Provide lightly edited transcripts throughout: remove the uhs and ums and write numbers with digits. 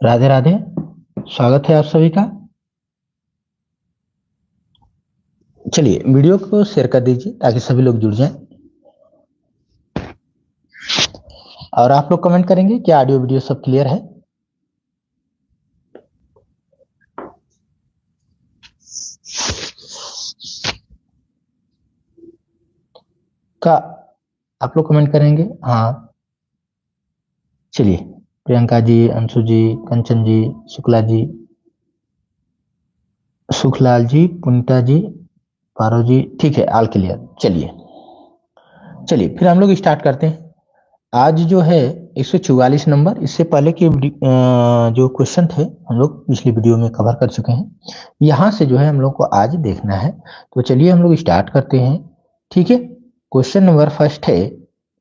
राधे राधे। स्वागत है आप सभी का। चलिए वीडियो को शेयर कर दीजिए ताकि सभी लोग जुड़ जाएं। और आप लोग कमेंट करेंगे क्या ऑडियो वीडियो सब क्लियर है। का आप लोग कमेंट करेंगे हाँ। चलिए प्रियंका जी, अंशु जी, कंचन जी, शुक्ला जी, सुखलाल जी, पुनीता जी, पारो जी, ठीक है, ऑल क्लियर। चलिए चलिए फिर हम लोग स्टार्ट करते हैं। आज जो है 144 नंबर, इससे पहले के जो क्वेश्चन थे हम लोग पिछली वीडियो में कवर कर चुके हैं। यहाँ से जो है हम लोग को आज देखना है। तो चलिए हम लोग स्टार्ट करते हैं। ठीक है, क्वेश्चन नंबर फर्स्ट है।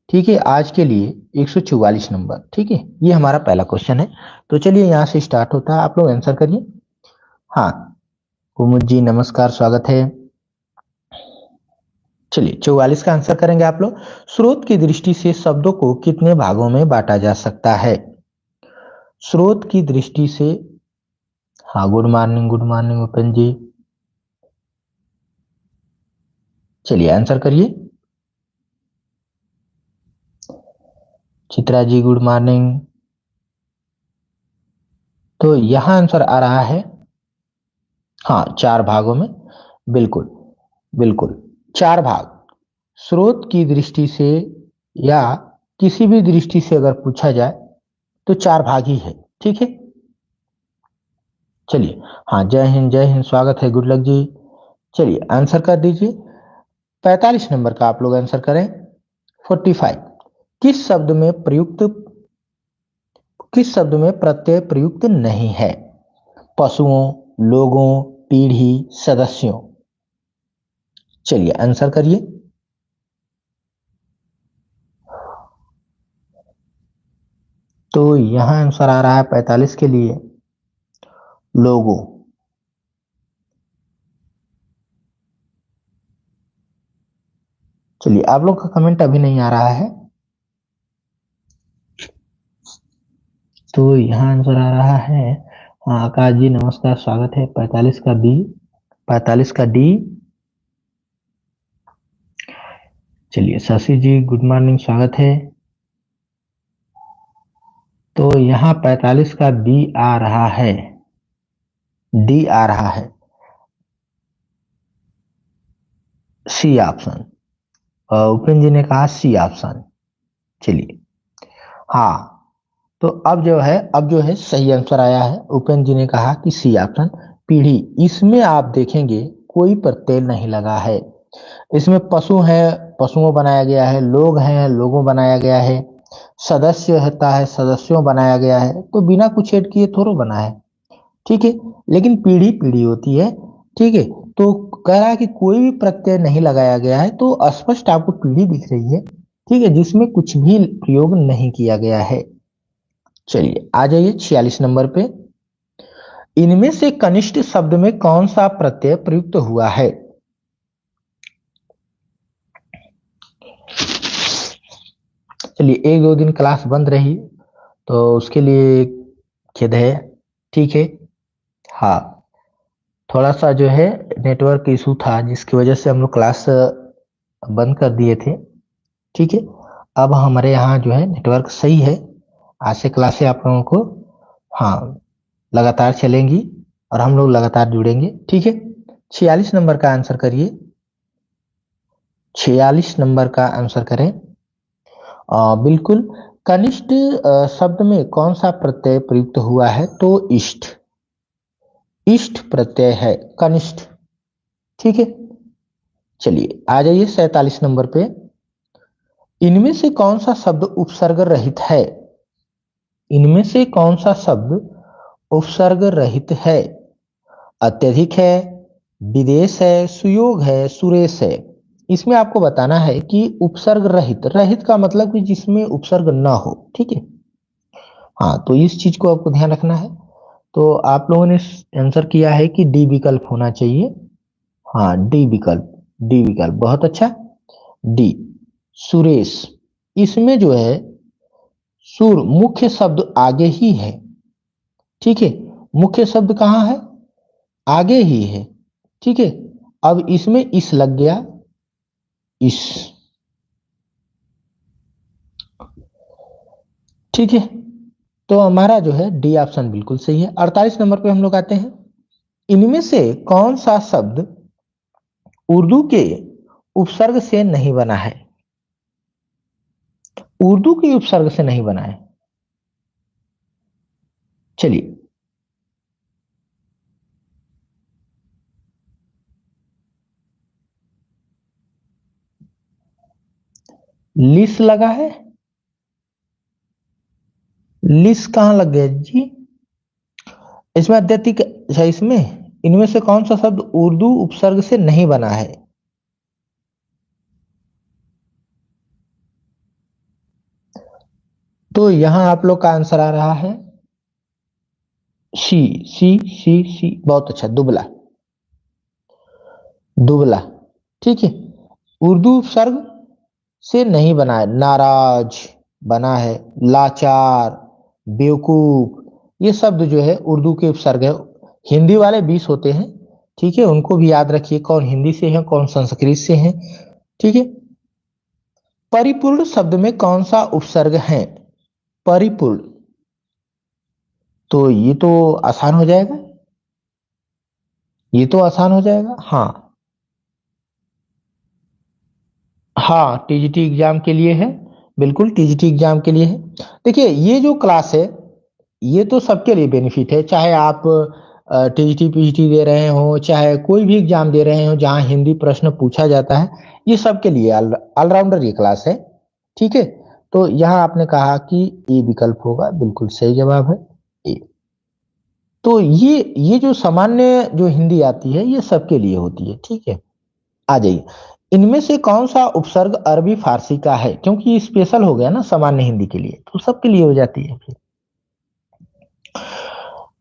ठीक है, आज के लिए 144 नंबर। ठीक है, ये हमारा पहला क्वेश्चन है। तो चलिए यहाँ से स्टार्ट होता है, आप लोग आंसर करिए। हाँ, कुमुद जी नमस्कार, स्वागत है। चलिए 44 का आंसर करेंगे आप लोग। स्रोत की दृष्टि से शब्दों को कितने भागों में बांटा जा सकता है? स्रोत की दृष्टि से। हाँ, गुड मॉर्निंग ओपन जी। चलिए आंसर करिए। Chitra ji good morning. तो यहां आंसर आ रहा है हाँ, 4 भागों में। बिल्कुल बिल्कुल, 4 भाग। स्रोत की दृष्टि से या किसी भी दृष्टि से अगर पूछा जाए तो 4 भाग ही है। ठीक है, चलिए। हाँ, जय हिंद, स्वागत है, गुड लक जी। चलिए आंसर कर दीजिए। 45 नंबर का आप लोग आंसर करें। 45। किस शब्द में प्रयुक्त किस शब्द में प्रत्यय प्रयुक्त नहीं है? पशुओं, लोगों, पीढ़ी, सदस्यों। चलिए आंसर करिए। तो यहां आंसर आ रहा है 45 के लिए लोगों। चलिए, आप लोग का कमेंट अभी नहीं आ रहा है। तो यहाँ आंसर आ रहा है हाँ, आकाश जी नमस्कार, स्वागत है। 45 का बी, 45 का डी। चलिए शशि जी गुड मॉर्निंग, स्वागत है। तो यहाँ 45 का बी आ रहा है, डी आ रहा है, सी ऑप्शन। उपेंद्र जी ने कहा सी ऑप्शन। चलिए हाँ, तो अब जो है सही आंसर आया है। उपेंद्र जी ने कहा कि सी ऑप्शन, पीढ़ी। इसमें आप देखेंगे कोई प्रत्यय नहीं लगा है। इसमें पशु है, पशुओं बनाया गया है, लोग हैं, लोगों बनाया गया है, सदस्य होता है, सदस्यों बनाया गया है। तो बिना कुछ ऐड किए थोड़ा बना है। ठीक है, लेकिन पीढ़ी पीढ़ी होती है। ठीक है, तो कह रहा है कि कोई भी प्रत्यय नहीं लगाया गया है, तो स्पष्ट आपको पीढ़ी दिख रही है। ठीक है, जिसमें कुछ भी प्रयोग नहीं किया गया है। चलिए आ जाइए 46 नंबर पे। इनमें से कनिष्ठ शब्द में कौन सा प्रत्यय प्रयुक्त हुआ है? चलिए, 1-2 दिन क्लास बंद रही तो उसके लिए खेद है। ठीक है, हाँ, थोड़ा सा जो है नेटवर्क इशू था जिसकी वजह से हम लोग क्लास बंद कर दिए थे। ठीक है, अब हमारे यहाँ जो है नेटवर्क सही है। आज से क्लासें आप लोगों को हाँ लगातार चलेंगी और हम लोग लगातार जुड़ेंगे। ठीक है, 46 नंबर का आंसर करिए। 46 नंबर का आंसर करें। बिल्कुल, कनिष्ठ शब्द में कौन सा प्रत्यय प्रयुक्त हुआ है? तो इष्ट, इष्ट प्रत्यय है कनिष्ठ। ठीक है, चलिए आ जाइए 47 नंबर पे। इनमें से कौन सा शब्द उपसर्ग रहित है? इनमें से कौन सा शब्द उपसर्ग रहित है? अत्यधिक है, विदेश है, सुयोग है, सुरेश है। इसमें आपको बताना है कि उपसर्ग रहित, रहित का मतलब कि जिसमें उपसर्ग ना हो। ठीक है, हाँ, तो इस चीज को आपको ध्यान रखना है। तो आप लोगों ने आंसर किया है कि डी विकल्प होना चाहिए। हाँ, डी विकल्प, डी विकल्प बहुत अच्छा। डी, सुरेश। इसमें जो है सुर मुख्य शब्द आगे ही है। ठीक है। मुख्य शब्द कहाँ है? आगे ही है। ठीक है। अब इसमें इस लग गया, इस। ठीक है। तो हमारा जो है डी ऑप्शन बिल्कुल सही है। 48 नंबर पे हम लोग आते हैं। इनमें से कौन सा शब्द उर्दू के उपसर्ग से नहीं बना है? उर्दू के उपसर्ग से नहीं बना है। चलिए, लिस लगा है। लिस कहां लग गया जी? इसमें अत्यधिक, अच्छा, इसमें इनमें से कौन सा शब्द उर्दू उपसर्ग से नहीं बना है? तो यहां आप लोग का आंसर आ रहा है सी। सी सी सी, बहुत अच्छा, दुबला। दुबला। ठीक है। उर्दू उपसर्ग से नहीं बना है। नाराज बना है, लाचार, बेवकूफ, ये शब्द जो है उर्दू के उपसर्ग है। हिंदी वाले 20 होते हैं। ठीक है, उनको भी याद रखिए, कौन हिंदी से है कौन संस्कृत से है। ठीक है। परिपूर्ण शब्द में कौन सा उपसर्ग है? परिपूर्ण, तो ये तो आसान हो जाएगा। ये तो आसान हो जाएगा, हाँ। हाँ, टीजीटी एग्जाम के लिए है। बिल्कुल टीजीटी एग्जाम के लिए है। देखिए, ये जो क्लास है ये तो सबके लिए बेनिफिट है, चाहे आप टीजीटी पीजीटी दे रहे हो, चाहे कोई भी एग्जाम दे रहे हो जहां हिंदी प्रश्न पूछा जाता है, ये सबके लिए ऑलराउंडर ये क्लास है। ठीक है। तो यहां आपने कहा कि ए विकल्प होगा, बिल्कुल सही जवाब है ए। तो ये जो सामान्य जो हिंदी आती है ये सबके लिए होती है। ठीक है। आ जाइए। इनमें से कौन सा उपसर्ग अरबी फारसी का है? क्योंकि ये स्पेशल हो गया ना सामान्य हिंदी के लिए, तो सबके लिए हो जाती है फिर।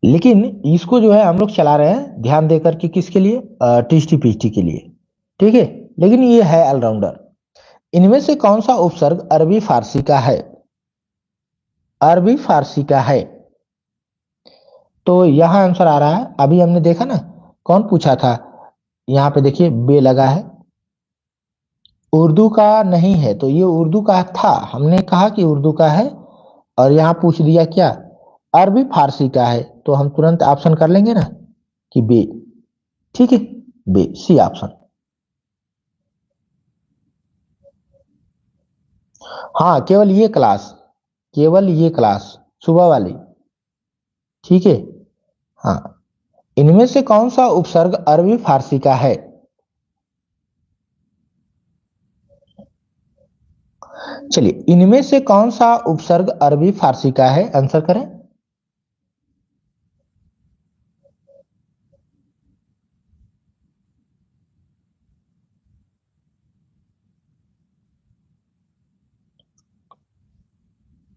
लेकिन इसको जो है हम लोग चला रहे हैं ध्यान देकर कि किसके लिए? टीटी पीटी के लिए। ठीक है। लेकिन ये है ऑलराउंडर। इनमें से कौन सा उपसर्ग अरबी फारसी का है? अरबी फारसी का है। तो यहां आंसर आ रहा है, अभी हमने देखा ना, कौन पूछा था? यहां पे देखिए बे लगा है। उर्दू का नहीं है, तो ये उर्दू का था, हमने कहा कि उर्दू का है। और यहां पूछ दिया क्या? अरबी फारसी का है, तो हम तुरंत ऑप्शन कर लेंगे ना कि बे। ठीक है। बे, सी ऑप्शन। हाँ, केवल ये क्लास, केवल ये क्लास सुबह वाली। ठीक है। हाँ। इनमें से कौन सा उपसर्ग अरबी फारसी का है? चलिए, इनमें से कौन सा उपसर्ग अरबी फारसी का है? आंसर करें।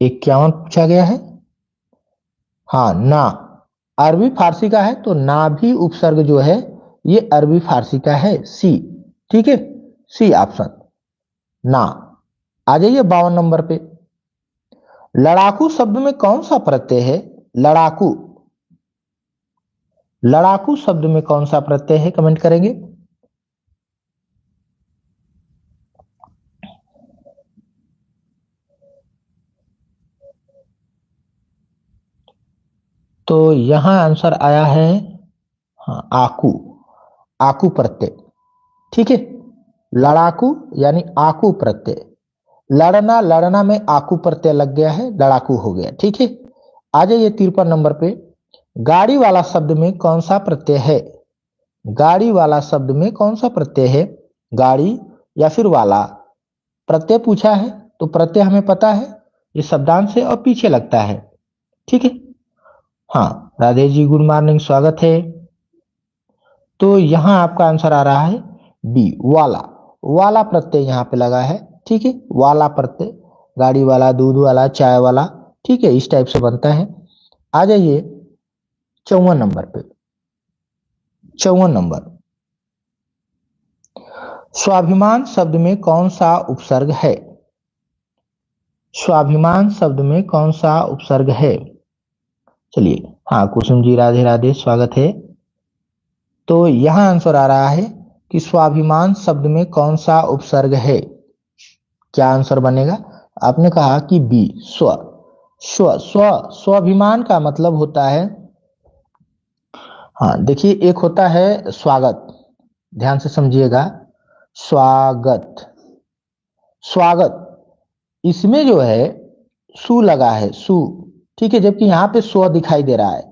इक्यावन पूछा गया है। हाँ, ना। अरबी फारसी का है, तो ना भी उपसर्ग जो है ये अरबी फारसी का है, सी। ठीक है। सी ऑप्शन, ना। आ जाइए 52 नंबर पे। लड़ाकू शब्द में कौन सा प्रत्यय है? लड़ाकू। लड़ाकू शब्द में कौन सा प्रत्यय है? कमेंट करेंगे। तो यहां आंसर आया है, हाँ, आकू। आकू प्रत्यय। ठीक है। लड़ाकू यानी आकू प्रत्यय। लड़ना, लड़ना में आकू प्रत्यय लग गया है, लड़ाकू हो गया। ठीक है। आ जाइए 53 नंबर पे। गाड़ी वाला शब्द में कौन सा प्रत्यय है? गाड़ी वाला शब्द में कौन सा प्रत्यय है? गाड़ी या फिर वाला? प्रत्यय पूछा है, तो प्रत्यय हमें पता है, ये शब्दांश से और पीछे लगता है। ठीक है। हाँ, राधे जी, गुड मॉर्निंग, स्वागत है। तो यहां आपका आंसर आ रहा है बी, वाला। वाला प्रत्यय यहां पे लगा है। ठीक है। वाला प्रत्यय, गाड़ी वाला, दूध वाला, चाय वाला। ठीक है, इस टाइप से बनता है। आ जाइए 54 नंबर पे। 54 नंबर। स्वाभिमान शब्द में कौन सा उपसर्ग है? स्वाभिमान शब्द में कौन सा उपसर्ग है? चलिए, हाँ कुसुम जी राधे राधे, स्वागत है। तो यहाँ आंसर आ रहा है कि स्वाभिमान शब्द में कौन सा उपसर्ग है। क्या आंसर बनेगा? आपने कहा कि बी, स्व। स्व स्व स्वाभिमान का मतलब होता है, हाँ देखिए, एक होता है स्वागत, ध्यान से समझिएगा, स्वागत, स्वागत, इसमें जो है सु लगा है, सु, ठीक है, जबकि यहाँ पे स्व दिखाई दे रहा है।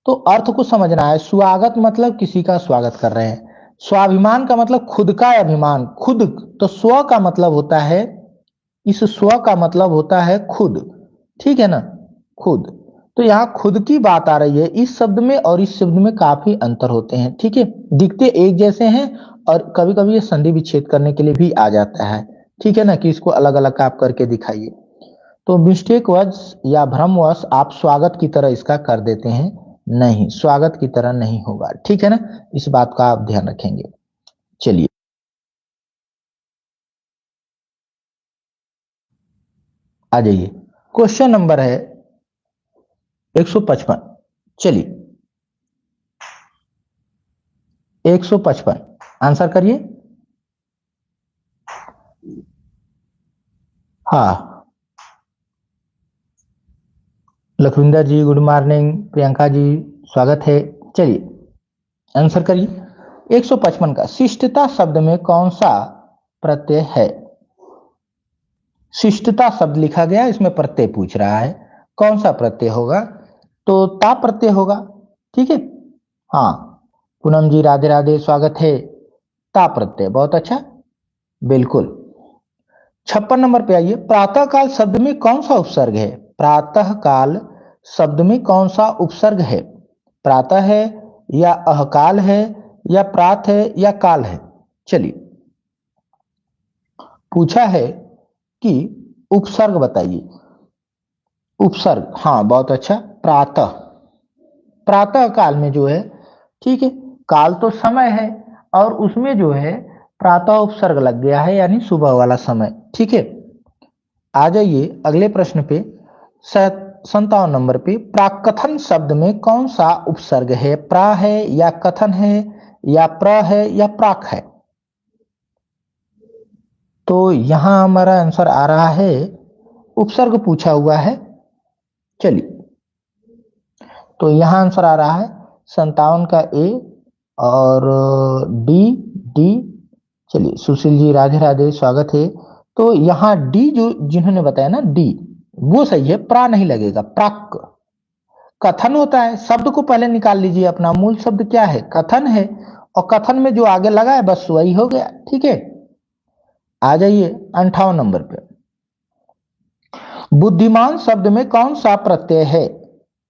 तो अर्थ को समझना है, स्वागत मतलब किसी का स्वागत कर रहे हैं, स्वाभिमान का मतलब खुद का अभिमान, खुद, तो स्व का मतलब होता है, इस स्व का मतलब होता है खुद, ठीक है ना, खुद। तो यहाँ खुद की बात आ रही है, इस शब्द में और इस शब्द में काफी अंतर होते हैं, ठीक है, दिखते एक जैसे हैं और कभी कभी ये संधि विच्छेद करने के लिए भी आ जाता है, ठीक है ना, कि इसको अलग अलग आप करके दिखाइए। तो मिस्टेक वश या भ्रमवश आप स्वागत की तरह इसका कर देते हैं, नहीं, स्वागत की तरह नहीं होगा, ठीक है ना, इस बात का आप ध्यान रखेंगे। चलिए आ जाइए, क्वेश्चन नंबर है 155। चलिए 155 आंसर करिए। हाँ, लखविंदर जी गुड मॉर्निंग, प्रियंका जी स्वागत है। चलिए आंसर करिए। 155 का शिष्टता शब्द में कौन सा प्रत्यय है? शिष्टता शब्द लिखा गया, इसमें प्रत्यय पूछ रहा है, कौन सा प्रत्यय होगा? तो ता प्रत्यय होगा, ठीक है। हाँ, पूनम जी राधे राधे, स्वागत है। ता प्रत्यय, बहुत अच्छा, बिल्कुल। 56 नंबर पे आइए, प्रातः काल शब्द में कौन सा उपसर्ग है? प्रातः काल शब्द में कौन सा उपसर्ग है? प्रातः है या अहकाल है या प्रात है या काल है? चलिए, पूछा है कि उपसर्ग बताइए। उपसर्ग, हाँ बहुत अच्छा, प्रातः, प्रातः काल में जो है, ठीक है, काल तो समय है और उसमें जो है प्रातः उपसर्ग लग गया है, यानी सुबह वाला समय, ठीक है। आ जाइए अगले प्रश्न पे, 57 नंबर पे, प्राकथन शब्द में कौन सा उपसर्ग है? प्रा है या कथन है या प्र है या प्राक है? तो यहां हमारा आंसर आ रहा है, उपसर्ग पूछा हुआ है। चलिए, तो यहां आंसर आ रहा है 57 का ए और डी, डी। चलिए सुशील जी राधे राधे, स्वागत है। तो यहाँ डी जो जिन्होंने बताया ना, डी वो सही है, प्रा नहीं लगेगा, प्राक। कथन होता है, शब्द को पहले निकाल लीजिए, अपना मूल शब्द क्या है? कथन है, और कथन में जो आगे लगा है बस वही हो गया, ठीक है। आ जाइए 58 नंबर पे, बुद्धिमान शब्द में कौन सा प्रत्यय है?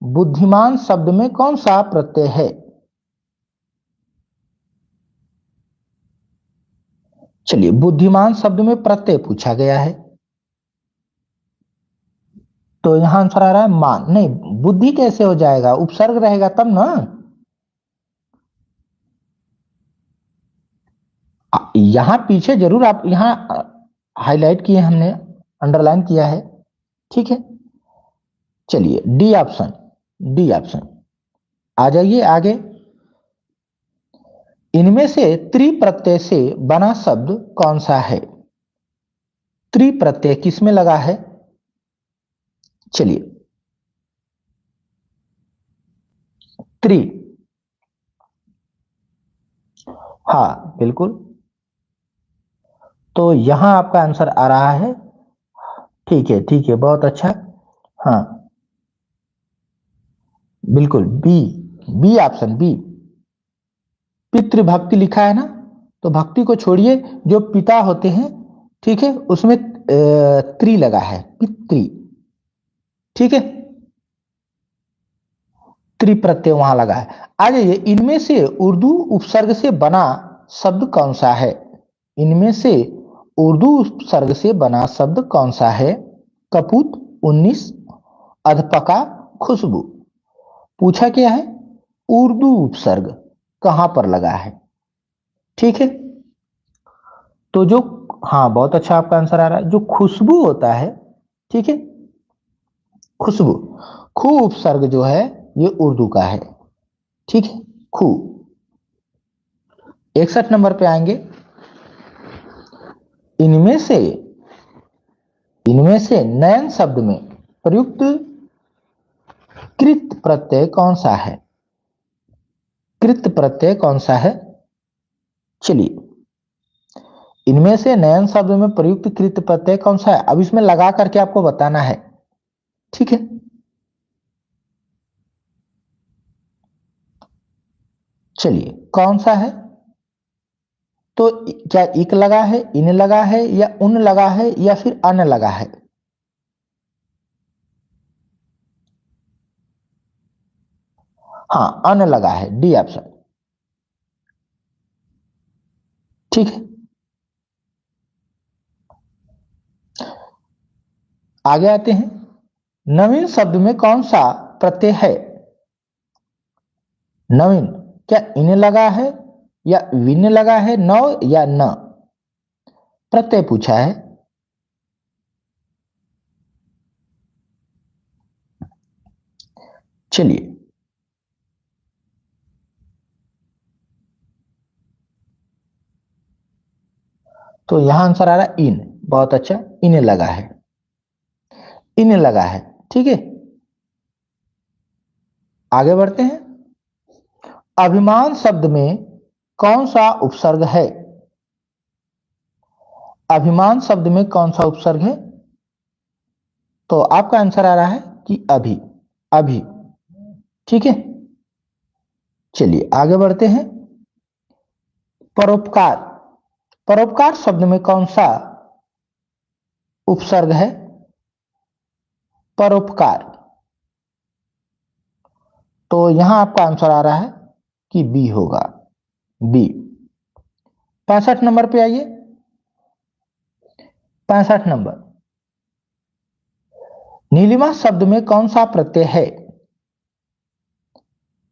बुद्धिमान शब्द में कौन सा प्रत्यय है? चलिए, बुद्धिमान शब्द में प्रत्यय पूछा गया है, तो यहां आंसर आ रहा है मान, नहीं, बुद्धि कैसे हो जाएगा, उपसर्ग रहेगा तब ना। यहां पीछे जरूर आप यहां हाईलाइट किए, हमने अंडरलाइन किया है, ठीक है। चलिए डी ऑप्शन, डी ऑप्शन। आ जाइए आगे, इनमें से त्रि प्रत्यय से बना शब्द कौन सा है? त्रि प्रत्यय किसमें लगा है? चलिए, त्रि, हाँ बिल्कुल, तो यहां आपका आंसर आ रहा है, ठीक है ठीक है, बहुत अच्छा, हाँ बिल्कुल, बी, बी ऑप्शन बी, पितृभक्ति लिखा है ना, तो भक्ति को छोड़िए, जो पिता होते हैं, ठीक है, उसमें त्रि लगा है, पितृ, ठीक है, त्रि प्रत्यय वहां लगा है। आ जाइए, इनमें से उर्दू उपसर्ग से बना शब्द कौन सा है? इनमें से उर्दू उपसर्ग से बना शब्द कौन सा है? कपूत, 19, अधपका, खुशबू। पूछा क्या है? उर्दू उपसर्ग कहां पर लगा है, ठीक है। तो जो, हाँ बहुत अच्छा आपका आंसर आ रहा है, जो खुशबू होता है, ठीक है, खुशबू, खू उपसर्ग जो है ये उर्दू का है, ठीक है, खू। 61 नंबर पे आएंगे। इनमें से नयन शब्द में प्रयुक्त कृत प्रत्यय कौन सा है? कृत प्रत्यय कौन सा है? चलिए, इनमें से नयन शब्द में प्रयुक्त कृत प्रत्यय कौन सा है? अब इसमें लगा करके आपको बताना है, ठीक है। चलिए, कौन सा है? तो क्या इक लगा है, इन लगा है, या उन लगा है, या फिर अन लगा है? हाँ, अन लगा है, डी ऑप्शन, ठीक है। आगे आते हैं। नवीन शब्द में कौन सा प्रत्यय है? नवीन, क्या इन लगा है, या विन लगा है, नौ या न? प्रत्यय पूछा है। चलिए, तो यहां आंसर आ रहा है इन। बहुत अच्छा, इन्हें लगा है, इन्हें लगा है, ठीक है। आगे बढ़ते हैं। अभिमान शब्द में कौन सा उपसर्ग है? अभिमान शब्द में कौन सा उपसर्ग है? तो आपका आंसर आ रहा है कि अभी, अभी, ठीक है। चलिए, आगे बढ़ते हैं। परोपकार, परोपकार शब्द में कौन सा उपसर्ग है? परोपकार, तो यहां आपका आंसर आ रहा है कि बी होगा, बी। 65 नंबर पे आइए। 65 नंबर। नीलिमा शब्द में कौन सा प्रत्यय है?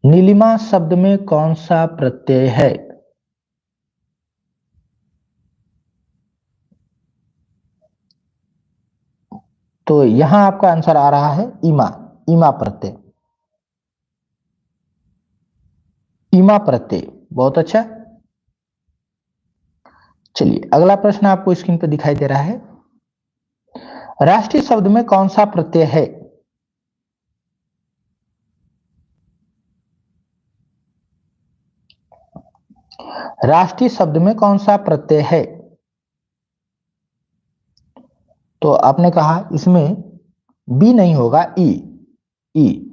नीलिमा शब्द में कौन सा प्रत्यय है? तो यहां आपका आंसर आ रहा है इमा, इमा प्रत्यय, इमा प्रत्यय। बहुत अच्छा। चलिए, अगला प्रश्न आपको स्क्रीन पर दिखाई दे रहा है। राष्ट्रीय शब्द में कौन सा प्रत्यय है? राष्ट्रीय शब्द में कौन सा प्रत्यय है? तो आपने कहा इसमें बी नहीं होगा, ई, ई,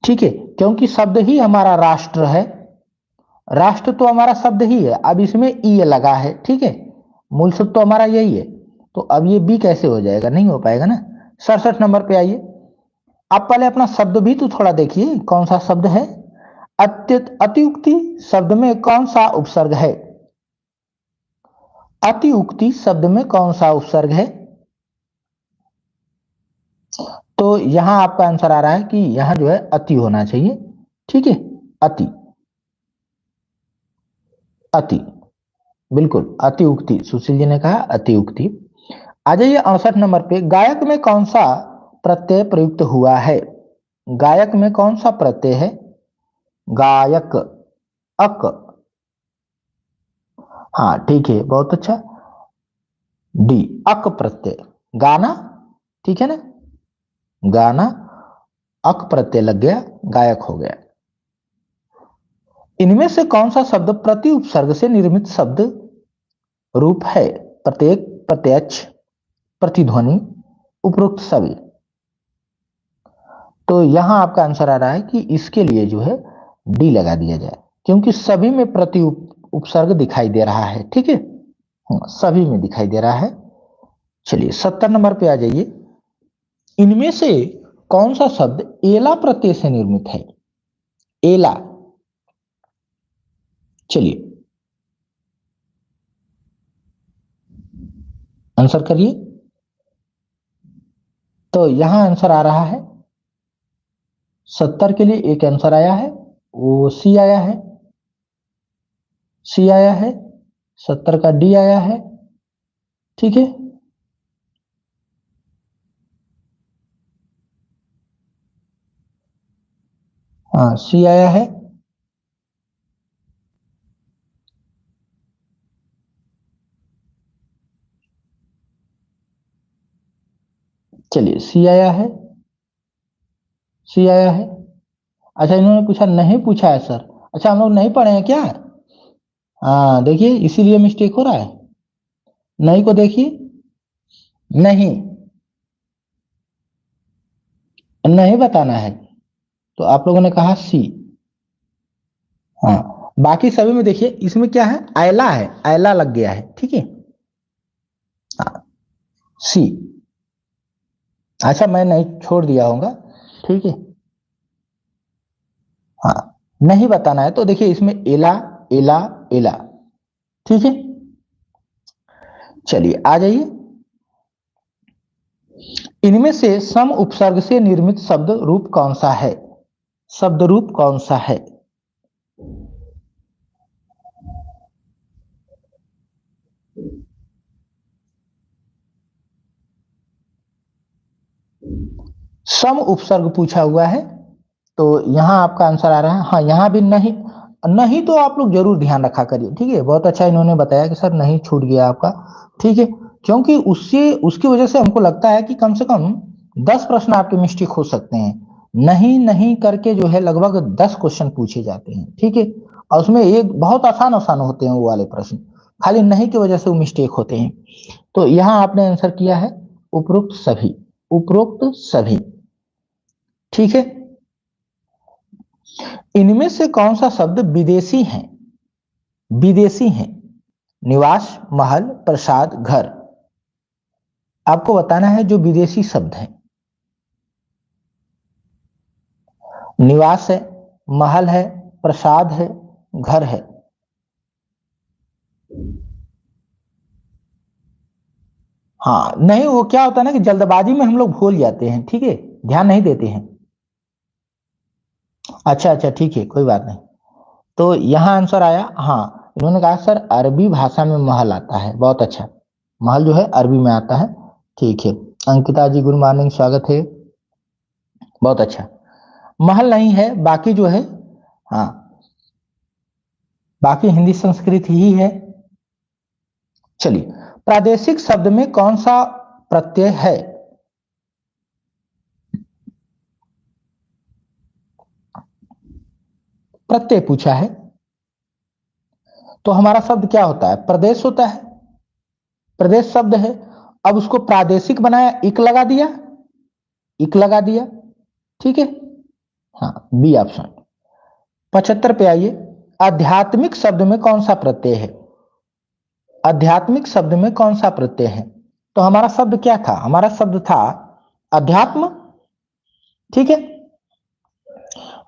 ठीक है, क्योंकि शब्द ही हमारा राष्ट्र है। राष्ट्र तो हमारा शब्द ही है, अब इसमें ई लगा है, ठीक है। मूल शब्द तो हमारा यही है, तो अब ये बी कैसे हो जाएगा? नहीं हो पाएगा ना। 67 नंबर पे आइए। आप पहले अपना शब्द भी तो थोड़ा देखिए, कौन सा शब्द है? अतिउक्ति शब्द में कौन सा उपसर्ग है? अतिउक्ति शब्द में कौन सा उपसर्ग है? तो यहां आपका आंसर आ रहा है कि यहां जो है अति होना चाहिए, ठीक है। अति, अति, बिल्कुल अति उक्ति, सुशील जी ने कहा अति उक्ति। आ जाइए 68 नंबर पे। गायक में कौन सा प्रत्यय प्रयुक्त हुआ है? गायक में कौन सा प्रत्यय है? गायक, अक, हाँ ठीक है, बहुत अच्छा, डी, अक प्रत्यय। गाना, ठीक है ना, गाना, अक प्रत्यय लग गया, गायक हो गया। इनमें से कौन सा शब्द प्रति उपसर्ग से निर्मित शब्द रूप है? प्रत्येक, प्रत्यक्ष, प्रतिध्वनि, उपरोक्त सभी। तो यहां आपका आंसर आ रहा है कि इसके लिए जो है डी लगा दिया जाए, क्योंकि सभी में प्रति उपसर्ग दिखाई दे रहा है, ठीक है। सभी में दिखाई दे रहा है। चलिए 70 नंबर पे आ जाइए। इनमें से कौन सा शब्द एला प्रत्यय से निर्मित है? एला, चलिए आंसर करिए। तो यहां आंसर आ रहा है 70 के लिए एक आंसर आया है, वो सी आया है, सी आया है। 70 का डी आया है, ठीक है। हाँ सी आया है। चलिए सी आया है, सी आया है। अच्छा इन्होंने पूछा नहीं पूछा है सर। अच्छा हम लोग नहीं पढ़े हैं क्या? हाँ देखिए इसीलिए मिस्टेक हो रहा है। नहीं को देखिए, नहीं नहीं बताना है तो आप लोगों ने कहा सी। हाँ बाकी सभी में देखिए इसमें क्या है, आयला है, आयला लग गया है, ठीक है। हाँ सी। अच्छा मैं नहीं छोड़ दिया होगा, ठीक है। हाँ नहीं बताना है तो देखिए इसमें एला, एला, एला, ठीक है। चलिए आ जाइए। इनमें से सम उपसर्ग से निर्मित शब्द रूप कौन सा है? शब्द रूप कौन सा है? सम उपसर्ग पूछा हुआ है तो यहां आपका आंसर आ रहा है। हाँ यहां भी नहीं, नहीं तो आप लोग जरूर ध्यान रखा करिए, ठीक है। बहुत अच्छा इन्होंने बताया कि सर नहीं छूट गया आपका, ठीक है। क्योंकि उससे उसकी वजह से हमको लगता है कि कम से कम 10 प्रश्न आपके मिस्टेक हो सकते हैं। नहीं नहीं करके जो है लगभग 10 क्वेश्चन पूछे जाते हैं, ठीक है। और उसमें एक बहुत आसान आसान होते हैं वो वाले प्रश्न, खाली नहीं की वजह से वो मिस्टेक होते हैं। तो यहां आपने आंसर किया है उपरोक्त सभी, उपरोक्त सभी, ठीक है। इनमें से कौन सा शब्द विदेशी है? विदेशी है। निवास, महल, प्रसाद, घर, आपको बताना है जो विदेशी शब्द है। निवास है, महल है, प्रसाद है, घर है। हाँ नहीं वो क्या होता है ना कि जल्दबाजी में हम लोग भूल जाते हैं, ठीक है, ध्यान नहीं देते हैं। अच्छा अच्छा ठीक है कोई बात नहीं। तो यहां आंसर आया, हाँ इन्होंने कहा सर अरबी भाषा में महल आता है, बहुत अच्छा। महल जो है अरबी में आता है, ठीक है। अंकिता जी गुड मॉर्निंग, स्वागत है, बहुत अच्छा। महल नहीं है, बाकी जो है, हाँ बाकी हिंदी संस्कृत ही है। चलिए प्रादेशिक शब्द में कौन सा प्रत्यय है? प्रत्यय पूछा है तो हमारा शब्द क्या होता है, प्रदेश होता है। प्रदेश शब्द है, अब उसको प्रादेशिक बनाया, इक लगा दिया, इक लगा दिया, ठीक है। हाँ बी ऑप्शन। 75 पे आइए। आध्यात्मिक शब्द में कौन सा प्रत्यय है? आध्यात्मिक शब्द में कौन सा प्रत्यय है? तो हमारा शब्द क्या था, हमारा शब्द था अध्यात्म, ठीक है।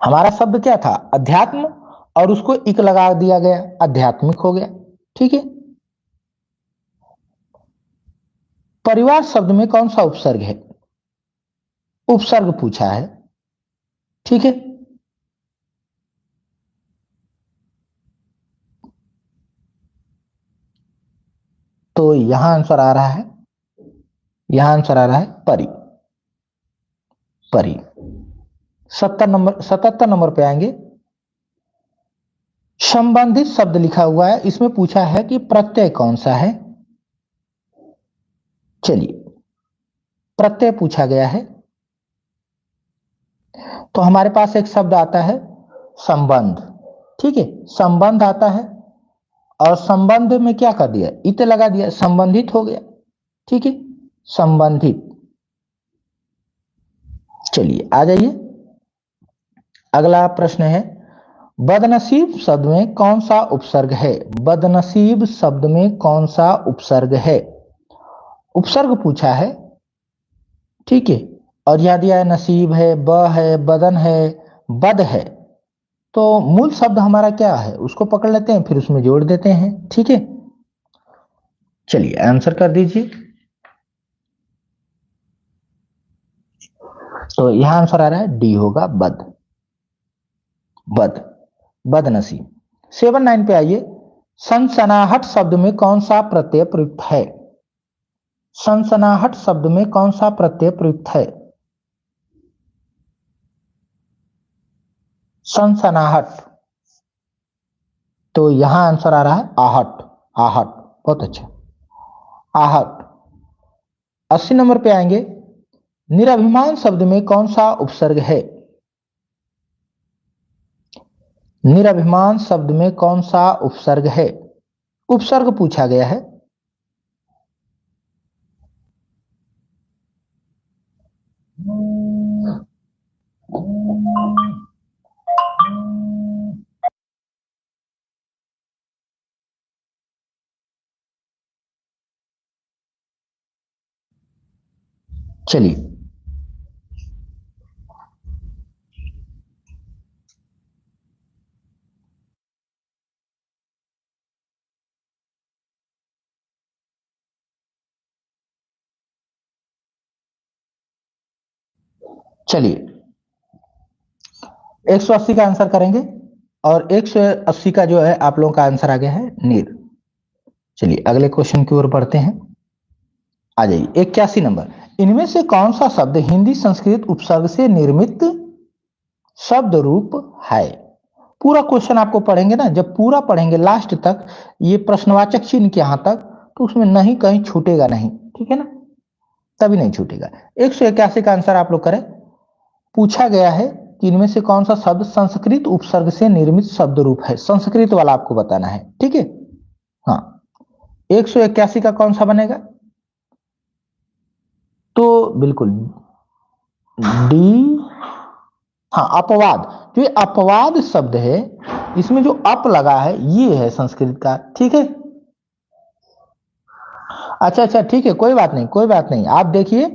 हमारा शब्द क्या था, अध्यात्म, और उसको इक लगा दिया गया, आध्यात्मिक हो गया, ठीक है। परिवार शब्द में कौन सा उपसर्ग है? उपसर्ग पूछा है, ठीक है। तो यहां आंसर आ रहा है, यहां आंसर आ रहा है परि, परि। 70 नंबर, 77 नंबर पे आएंगे। संबंधित शब्द लिखा हुआ है, इसमें पूछा है कि प्रत्यय कौन सा है। चलिए प्रत्यय पूछा गया है तो हमारे पास एक शब्द आता है संबंध, ठीक है। संबंध आता है और संबंध में क्या कर दिया, इत लगा दिया, संबंधित हो गया, ठीक है, संबंधित। चलिए आ जाइए, अगला प्रश्न है बदनसीब शब्द में कौन सा उपसर्ग है? बदनसीब शब्द में कौन सा उपसर्ग है? उपसर्ग पूछा है, ठीक है। और यह दिया है नसीब है, ब है, बदन है, बद है। तो मूल शब्द हमारा क्या है उसको पकड़ लेते हैं, फिर उसमें जोड़ देते हैं, ठीक है। चलिए आंसर कर दीजिए। तो यहां आंसर आ रहा है डी होगा बद, बद, बदनसीब। 79 पे आइए। सनसनाहट शब्द में कौन सा प्रत्यय प्रयुक्त है? सनसनाहट शब्द में कौन सा प्रत्यय प्रयुक्त है? सनसनाहट, तो यहां आंसर आ रहा है आहट। आहट, बहुत अच्छा, आहट। 80 नंबर पे आएंगे, निरभिमान शब्द में कौन सा उपसर्ग है? निरभिमान शब्द में कौन सा उपसर्ग है? उपसर्ग पूछा गया है। चलिए, चलिए 180 का आंसर करेंगे और 180 का जो है आप लोगों का आंसर आ गया है नीर। चलिए अगले क्वेश्चन की ओर बढ़ते हैं। आ जाइए 81 नंबर, इनमें से कौन सा शब्द हिंदी संस्कृत उपसर्ग से निर्मित शब्द रूप है? पूरा क्वेश्चन आपको पढ़ेंगे ना, जब पूरा पढ़ेंगे लास्ट तक, ये प्रश्नवाचक चिन्ह के यहां तक, तो उसमें नहीं कहीं छूटेगा नहीं, ठीक है ना, तभी नहीं छूटेगा। 181 का आंसर आप लोग करें। पूछा गया है कि इनमें से कौन सा शब्द संस्कृत उपसर्ग से निर्मित शब्द रूप है, संस्कृत वाला आपको बताना है, ठीक है। हाँ, 181 का कौन सा बनेगा? तो बिल्कुल डी, हाँ अपवाद, जो ये अपवाद शब्द है, इसमें जो अप लगा है ये है संस्कृत का, ठीक है। अच्छा अच्छा, ठीक है, कोई बात नहीं, कोई बात नहीं। आप देखिए,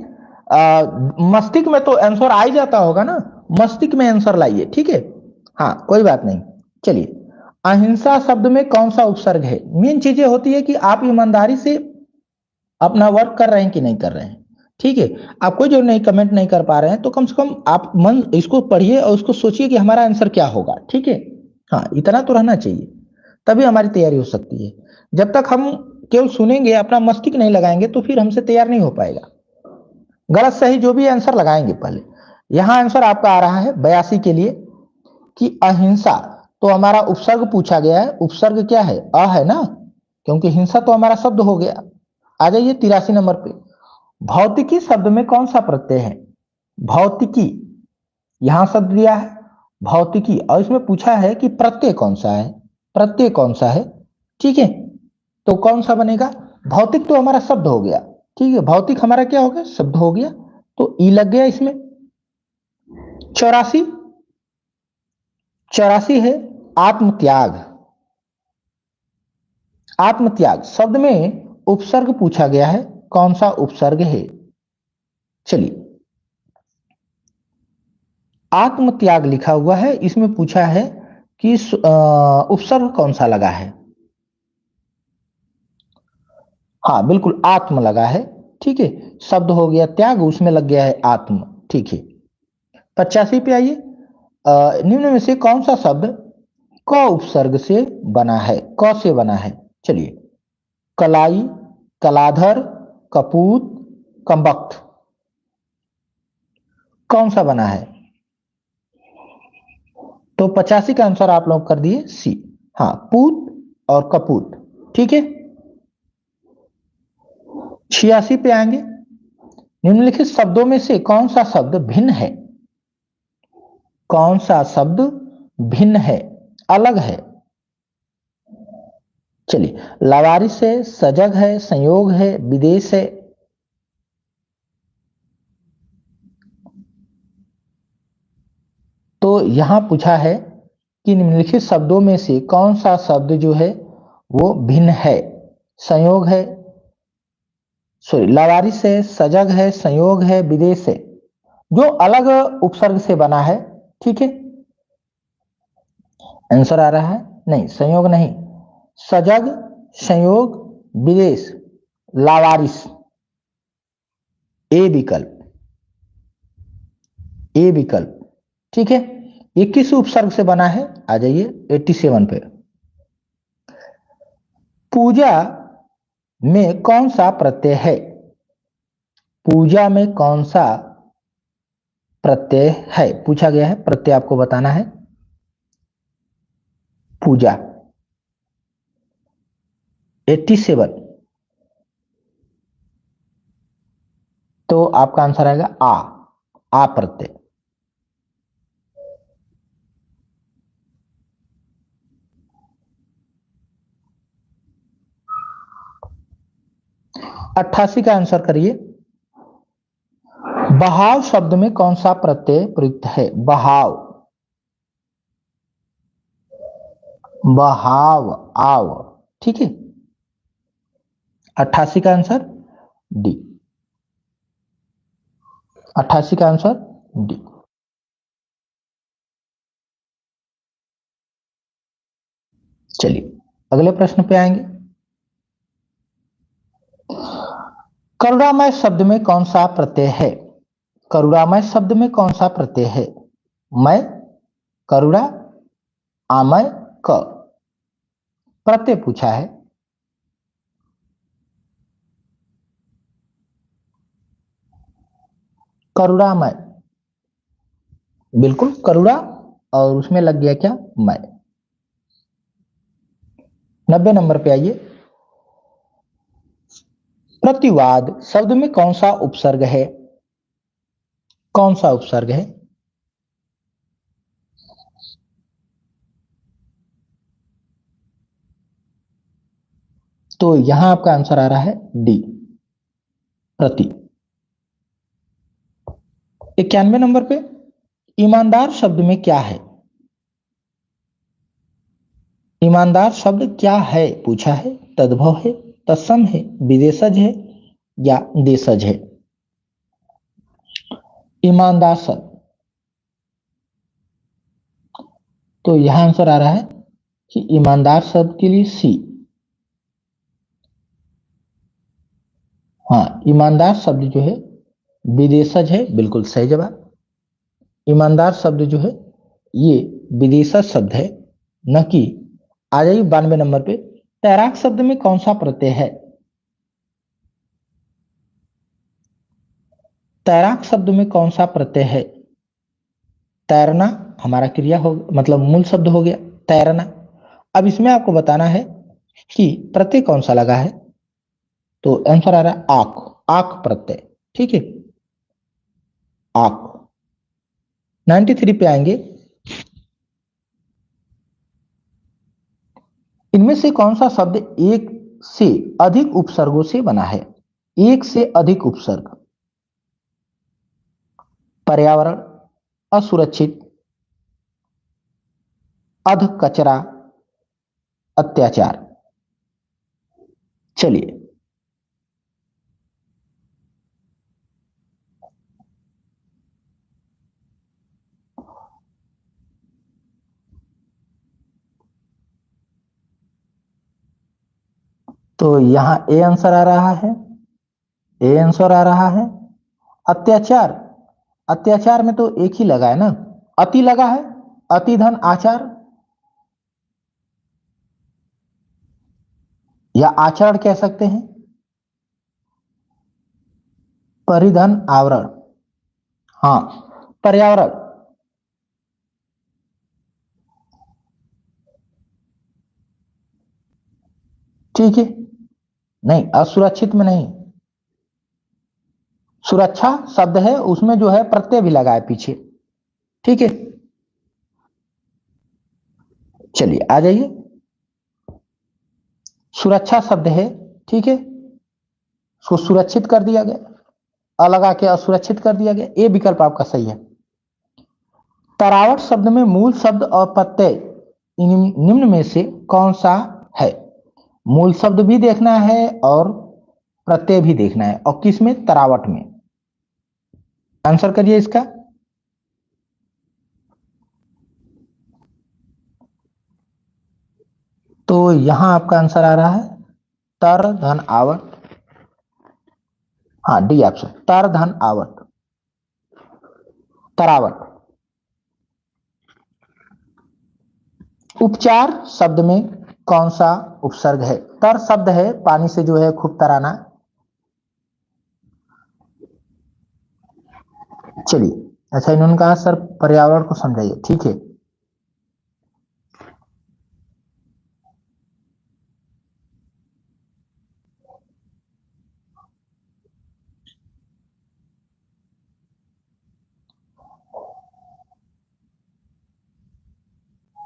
मस्तिष्क में तो आंसर आ ही जाता होगा ना, मस्तिष्क में आंसर लाइए, ठीक है। हाँ कोई बात नहीं। चलिए, अहिंसा शब्द में कौन सा उपसर्ग है? मेन चीजें होती है कि आप ईमानदारी से अपना वर्क कर रहे हैं कि नहीं कर रहे हैं, ठीक है। आप कोई जो नहीं कमेंट नहीं कर पा रहे हैं तो कम से कम आप मन इसको पढ़िए और उसको सोचिए कि हमारा आंसर क्या होगा, ठीक है। हाँ इतना तो रहना चाहिए, तभी हमारी तैयारी हो सकती है। जब तक हम केवल सुनेंगे, अपना मस्तिष्क नहीं लगाएंगे, तो फिर हमसे तैयार नहीं हो पाएगा। गलत सही जो भी आंसर लगाएंगे पहले। यहां आंसर आपका आ रहा है 82 के लिए कि अहिंसा, तो हमारा उपसर्ग पूछा गया है। उपसर्ग क्या है? अ है ना, क्योंकि हिंसा तो हमारा शब्द हो गया। आ जाइए 83 नंबर पे, भौतिकी शब्द में कौन सा प्रत्यय है? भौतिकी, यहां शब्द दिया है भौतिकी, और इसमें पूछा है कि प्रत्यय कौन सा है, प्रत्यय कौन सा है, ठीक है। तो कौन सा बनेगा? भौतिक तो हमारा शब्द हो गया, ठीक है, भौतिक हमारा क्या हो गया? शब्द हो गया, तो ई लग गया इसमें। 84, 84 है आत्मत्याग। आत्मत्याग शब्द में उपसर्ग पूछा गया है, कौन सा उपसर्ग है? चलिए, आत्मत्याग लिखा हुआ है, इसमें पूछा है कि उपसर्ग कौन सा लगा है। हाँ बिल्कुल आत्म लगा है, ठीक है। शब्द हो गया त्याग, उसमें लग गया है आत्म, ठीक है। 85 पे आइए, निम्न में से कौन सा शब्द क उपसर्ग से बना है? क से बना है। चलिए, कलाई, कलाधर, कपूत, कम्बख्त, कौन सा बना है? तो 85 का आंसर आप लोग कर दिए सी, हाँ पूत और कपूत, ठीक है। 86 पे आएंगे, निम्नलिखित शब्दों में से कौन सा शब्द भिन्न है? कौन सा शब्द भिन्न है, अलग है? चलिए, लावारिस है, सजग है, संयोग है, विदेश है। तो यहां पूछा है कि निम्नलिखित शब्दों में से कौन सा शब्द जो है वो भिन्न है? संयोग है, सॉरी लावारिस है, सजग है, संयोग है, विदेश है, जो अलग उपसर्ग से बना है, ठीक है। आंसर आ रहा है नहीं, संयोग नहीं, सजग, संयोग, विदेश, लावारिस, ए विकल्प, ए विकल्प, ठीक है। ये किस उपसर्ग से बना है? आ जाइए 87 पे, पूजा में कौन सा प्रत्यय है? पूजा में कौन सा प्रत्यय है पूछा गया है, प्रत्यय आपको बताना है। पूजा। 87, तो आपका आंसर आएगा आ प्रत्यय। अट्ठासी का आंसर करिए। बहाव शब्द में कौन सा प्रत्यय प्रयुक्त है? बहाव, बहाव, आव, ठीक है। 88 का आंसर डी। 88 का आंसर डी। चलिए अगले प्रश्न पे आएंगे। करुणामय शब्द में कौन सा प्रत्यय है? करुणामय शब्द में कौन सा प्रत्यय है? मैं, करुणा, आमय, क, प्रत्यय पूछा है। करुणामय, बिल्कुल करुणा, और उसमें लग गया क्या? मैं। 90 नंबर पे आइए। प्रतिवाद शब्द में कौन सा उपसर्ग है? कौन सा उपसर्ग है? तो यहां आपका आंसर आ रहा है डी, प्रति। 91 नंबर पे, ईमानदार शब्द में क्या है? ईमानदार शब्द क्या है पूछा है। तद्भव है, तत्सम है, विदेशज है या देशज है? ईमानदार शब्द, तो यहां आंसर आ रहा है कि ईमानदार शब्द के लिए सी। हाँ, ईमानदार शब्द जो है विदेशज है, बिल्कुल सही जवाब। ईमानदार शब्द जो है ये विदेशज शब्द है, न कि। आ जाइए 92 नंबर पे, तैराक शब्द में कौन सा प्रत्यय है? तैराक शब्द में कौन सा प्रत्यय है? तैरना हमारा क्रिया हो, मतलब मूल शब्द हो गया तैरना। अब इसमें आपको बताना है कि प्रत्यय कौन सा लगा है। तो आंसर आ रहा है आक, आक प्रत्यय, ठीक है, आक। 93 पे आएंगे। इनमें से कौन सा शब्द एक से अधिक उपसर्गों से बना है? एक से अधिक उपसर्ग। पर्यावरण, असुरक्षित, अध कचरा, अत्याचार। चलिए तो यहां ए आंसर आ रहा है, ए आंसर आ रहा है। अत्याचार, अत्याचार में तो एक ही लगा है ना, अति लगा है, अति धन आचार, या आचरण कह सकते हैं, परिधन आवरण। हाँ, पर्यावरण, ठीक है। नहीं, असुरक्षित में नहीं, सुरक्षा शब्द है, उसमें जो है प्रत्यय भी लगा है पीछे, ठीक है। चलिए आ जाइए, सुरक्षा शब्द है, ठीक है, उसको सुरक्षित कर दिया गया, अलगा के असुरक्षित कर दिया गया, ये विकल्प आपका सही है। तरावट शब्द में मूल शब्द और प्रत्यय निम्न में से कौन सा है? मूल शब्द भी देखना है और प्रत्यय भी देखना है, और किस में? तरावट में। आंसर करिए इसका। तो यहां आपका आंसर आ रहा है तर धन आवट। हाँ, डी ऑप्शन, तर धन आवट, तरावट। उपचार शब्द में कौन सा उपसर्ग है? तर शब्द है, पानी से जो है खूब तराना। चलिए, अच्छा इन्होंने कहा सर पर्यावरण को समझाइए, ठीक है।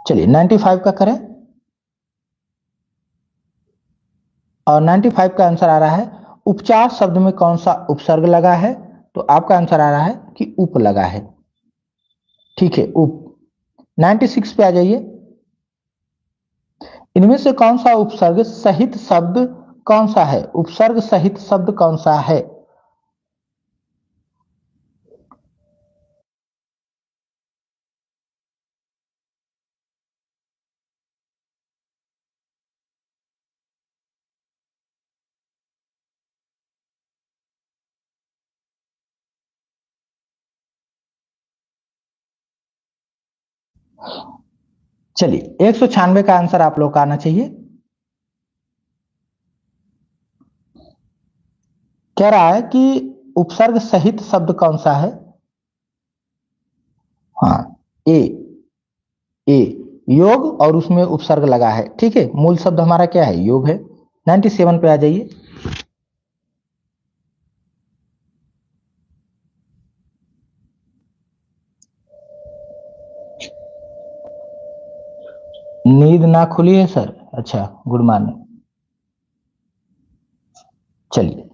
चलिए 95 का करें, और 95 का आंसर आ रहा है उपचार शब्द में कौन सा उपसर्ग लगा है, तो आपका आंसर आ रहा है कि उप लगा है। ठीक है, उप। 96 पे आ जाइए। इनमें से कौन सा उपसर्ग सहित शब्द कौन सा है, उपसर्ग सहित शब्द कौन सा है? चलिए 196 का आंसर आप लोग का आना चाहिए। कह रहा है कि उपसर्ग सहित शब्द कौन सा है? हाँ, ए। ए योग, और उसमें उपसर्ग लगा है। ठीक है, मूल शब्द हमारा क्या है? योग है। 97 पे आ जाइए। नींद ना खुली है सर? अच्छा, गुड मॉर्निंग। चलिए,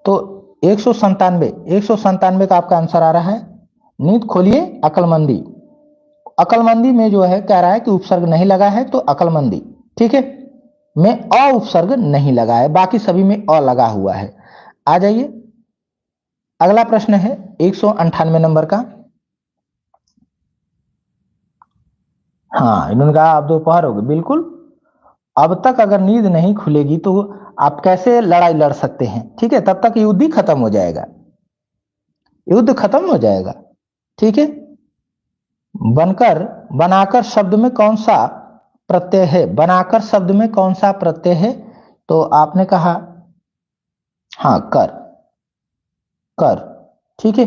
तो 197 का आपका आंसर आ रहा है। नींद खोलिए, अकलमंदी। अकलमंदी में जो है कह रहा है कि उपसर्ग नहीं लगा है, तो अकलमंदी। ठीक है, में अ उपसर्ग नहीं लगा है, बाकी सभी में अ लगा हुआ है। आ जाइए, अगला प्रश्न है 198 नंबर का। हाँ, इन्होंने कहा आप दोपहर हो गए। बिल्कुल, अब तक अगर नींद नहीं खुलेगी तो आप कैसे लड़ाई लड़ सकते हैं? ठीक है, तब तक युद्ध ही खत्म हो जाएगा, युद्ध खत्म हो जाएगा। ठीक है, बनकर बनाकर शब्द में कौन सा प्रत्यय है? बनाकर शब्द में कौन सा प्रत्यय है? तो आपने कहा हाँ, कर। कर। ठीक है,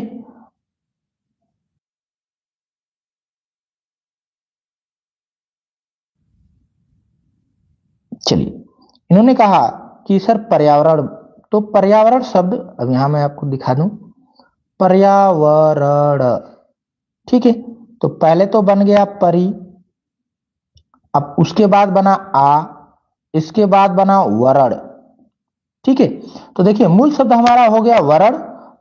चलिए। इन्होंने कहा कि सर पर्यावरण, तो पर्यावरण शब्द अब यहां मैं आपको दिखा दूं, पर्यावरण। ठीक है, तो पहले तो बन गया परि, अब उसके बाद बना आ, इसके बाद बना वरण। ठीक है, तो देखिए मूल शब्द हमारा हो गया वरण,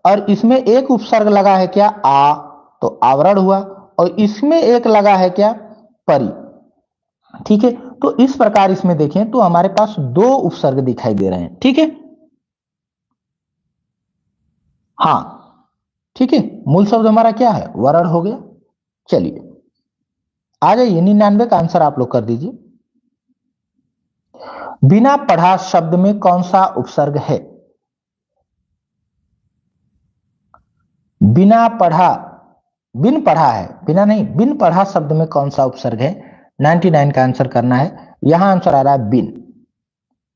और इसमें एक उपसर्ग लगा है क्या? आ, तो आवरण हुआ, और इसमें एक लगा है क्या? परि। ठीक है, तो इस प्रकार इसमें देखें तो हमारे पास दो उपसर्ग दिखाई दे रहे हैं। ठीक है, हाँ। ठीक है, मूल शब्द हमारा क्या है? वरण हो गया। चलिए, आ जाइए 99 का आंसर आप लोग कर दीजिए। बिना पढ़ा शब्द में कौन सा उपसर्ग है? बिना पढ़ा, बिन पढ़ा है, बिना नहीं, बिन पढ़ा शब्द में कौन सा उपसर्ग है? 99 का आंसर करना है। यहां आंसर आ रहा है बिन।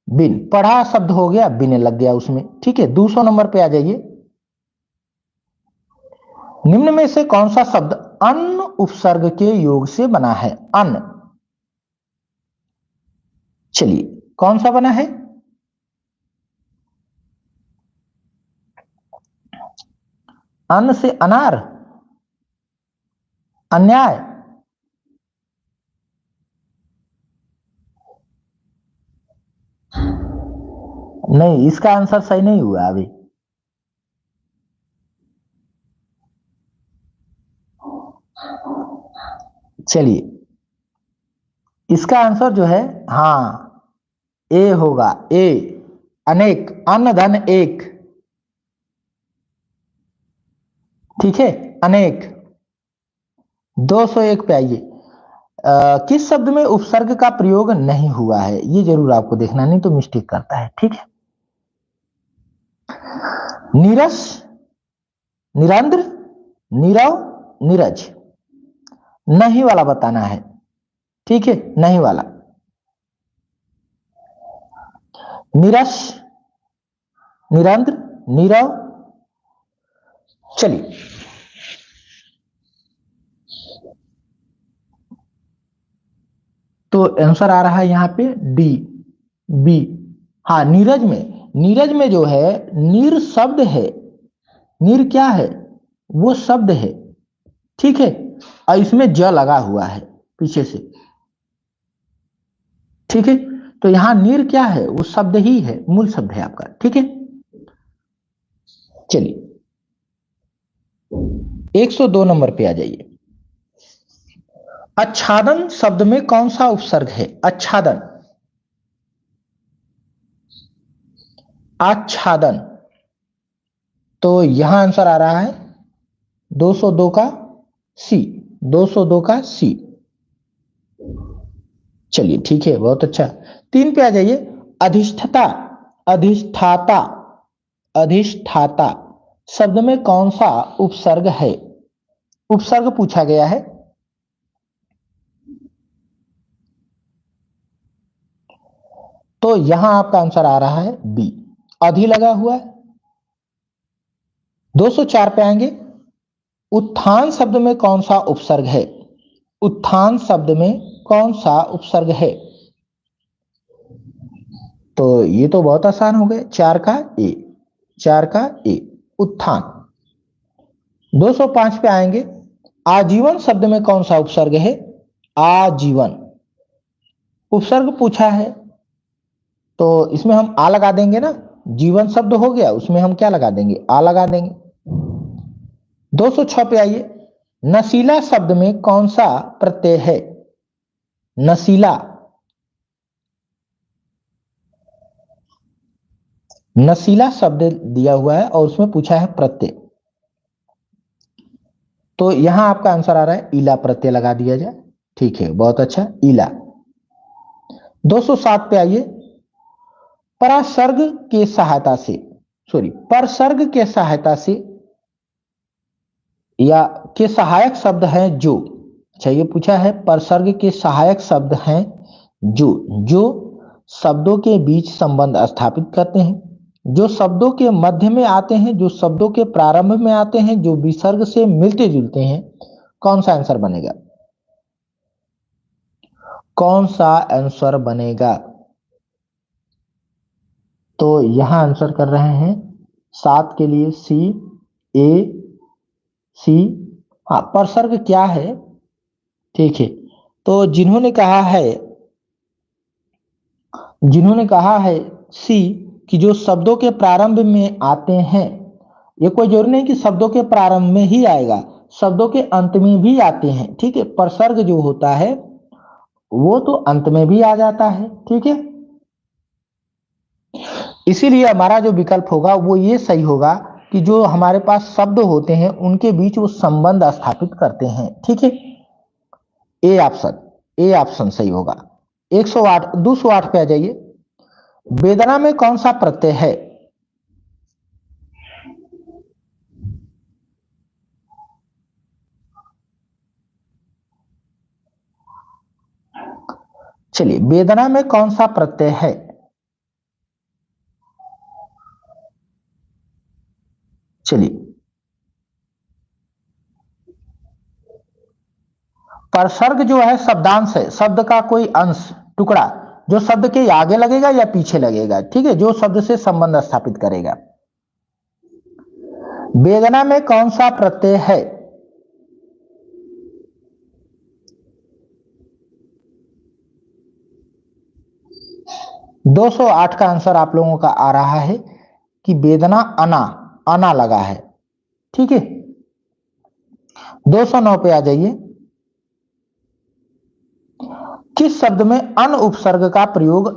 बिन पढ़ा शब्द हो गया, बिन लग गया उसमें। ठीक है, 200 नंबर पे आ जाइए। निम्न में से कौन सा शब्द अन्न उपसर्ग के योग से बना है? अन्न। चलिए, कौन सा बना है? अन्न से अनार, अन्याय। नहीं, इसका आंसर सही नहीं हुआ अभी। चलिए, इसका आंसर जो है, हाँ, ए होगा। ए, अनेक, अन्न धन एक। ठीक है, अनेक। 201 पे आइए। किस शब्द में उपसर्ग का प्रयोग नहीं हुआ है? ये जरूर आपको देखना, नहीं तो मिस्टेक करता है। ठीक है, नीरस, निरंद्र, नीरव, नीरज। नहीं वाला बताना है। ठीक है, नहीं वाला। नीरस, निरंद्र, नीरव। चलिए, तो आंसर आ रहा है यहां पे डी, बी। हाँ, नीरज में, नीरज में जो है नीर शब्द है। नीर क्या है? वो शब्द है। ठीक है, और इसमें ज लगा हुआ है पीछे से। ठीक है, तो यहां नीर क्या है, वो शब्द ही है, मूल शब्द है आपका। ठीक है, चलिए 102 नंबर पे आ जाइए। आच्छादन शब्द में कौन सा उपसर्ग है? आच्छादन, आच्छादन, तो यहां आंसर आ रहा है 202 का सी, 202 का सी। चलिए ठीक है, बहुत अच्छा। 3 पे आ जाइए। अधिष्ठता, अधिष्ठाता, अधिष्ठाता शब्द में कौन सा उपसर्ग है? उपसर्ग पूछा गया है। तो यहां आपका आंसर आ रहा है बी, अधि लगा हुआ है। 204 पे आएंगे। उत्थान शब्द में कौन सा उपसर्ग है? उत्थान शब्द में कौन सा उपसर्ग है? तो ये तो बहुत आसान हो गए, 4 का ए, 4 का ए, उत्थान। 205 पे आएंगे। आजीवन शब्द में कौन सा उपसर्ग है? आजीवन उपसर्ग पूछा है, तो इसमें हम आ लगा देंगे ना, जीवन शब्द हो गया, उसमें हम क्या लगा देंगे? आ लगा देंगे। 206 पे आइए। नशीला शब्द में कौन सा प्रत्यय है? नशीला, नशीला शब्द दिया हुआ है और उसमें पूछा है प्रत्यय, तो यहां आपका आंसर आ रहा है इला, प्रत्यय लगा दिया जाए। ठीक है, बहुत अच्छा, इला। 207 पे आइए। परासर्ग के सहायता से, सॉरी, परसर्ग के सहायता से या के सहायक शब्द हैं जो, अच्छा ये पूछा है परसर्ग के सहायक शब्द हैं जो, जो शब्दों के बीच संबंध स्थापित करते हैं, जो शब्दों के मध्य में आते हैं, जो शब्दों के प्रारंभ में आते हैं, जो विसर्ग से मिलते जुलते हैं। कौन सा आंसर बनेगा? कौन सा आंसर बनेगा? तो यहां आंसर कर रहे हैं 7 के लिए सी, ए, सी। हाँ, परसर्ग क्या है? ठीक है, तो जिन्होंने कहा है सी कि जो शब्दों के प्रारंभ में आते हैं, ये कोई जरूरी नहीं कि शब्दों के प्रारंभ में ही आएगा, शब्दों के अंत में भी आते हैं। ठीक है, परसर्ग जो होता है वो तो अंत में भी आ जाता है। ठीक है, इसीलिए हमारा जो विकल्प होगा वो ये सही होगा कि जो हमारे पास शब्द होते हैं उनके बीच वो संबंध स्थापित करते हैं। ठीक है, ए ऑप्शन, ए ऑप्शन सही होगा। 108, 208 पे आ जाइए। वेदना में कौन सा प्रत्यय है? चलिए, वेदना में कौन सा प्रत्यय है? चलिए, परसर्ग जो है शब्दांश है, शब्द का कोई अंश, टुकड़ा, जो शब्द के आगे लगेगा या पीछे लगेगा। ठीक है, जो शब्द से संबंध स्थापित करेगा। वेदना में कौन सा प्रत्यय है? दो सौ आठ का आंसर आप लोगों का आ रहा है कि वेदना, अना, अना लगा है। ठीक है, 209 पे आ जाइए। किस शब्द में अन उपसर्ग का प्रयोग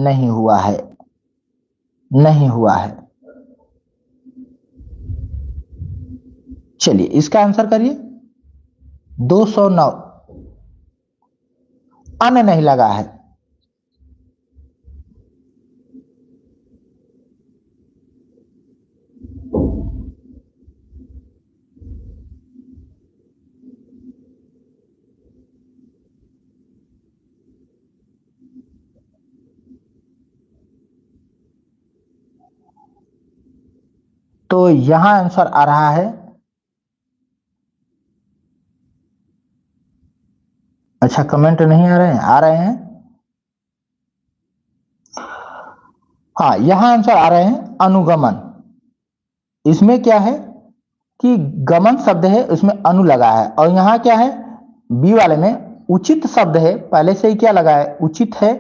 नहीं हुआ है? नहीं हुआ है। चलिए इसका आंसर करिए। 209, अन नहीं लगा है। तो यहां आंसर आ रहा है, अच्छा कमेंट नहीं आ रहे हैं, आ रहे हैं। हाँ, यहां आंसर आ रहे हैं अनुगमन। इसमें क्या है कि गमन शब्द है, उसमें अनु लगा है, और यहां क्या है बी वाले में उचित शब्द है, पहले से ही क्या लगा है, उचित है,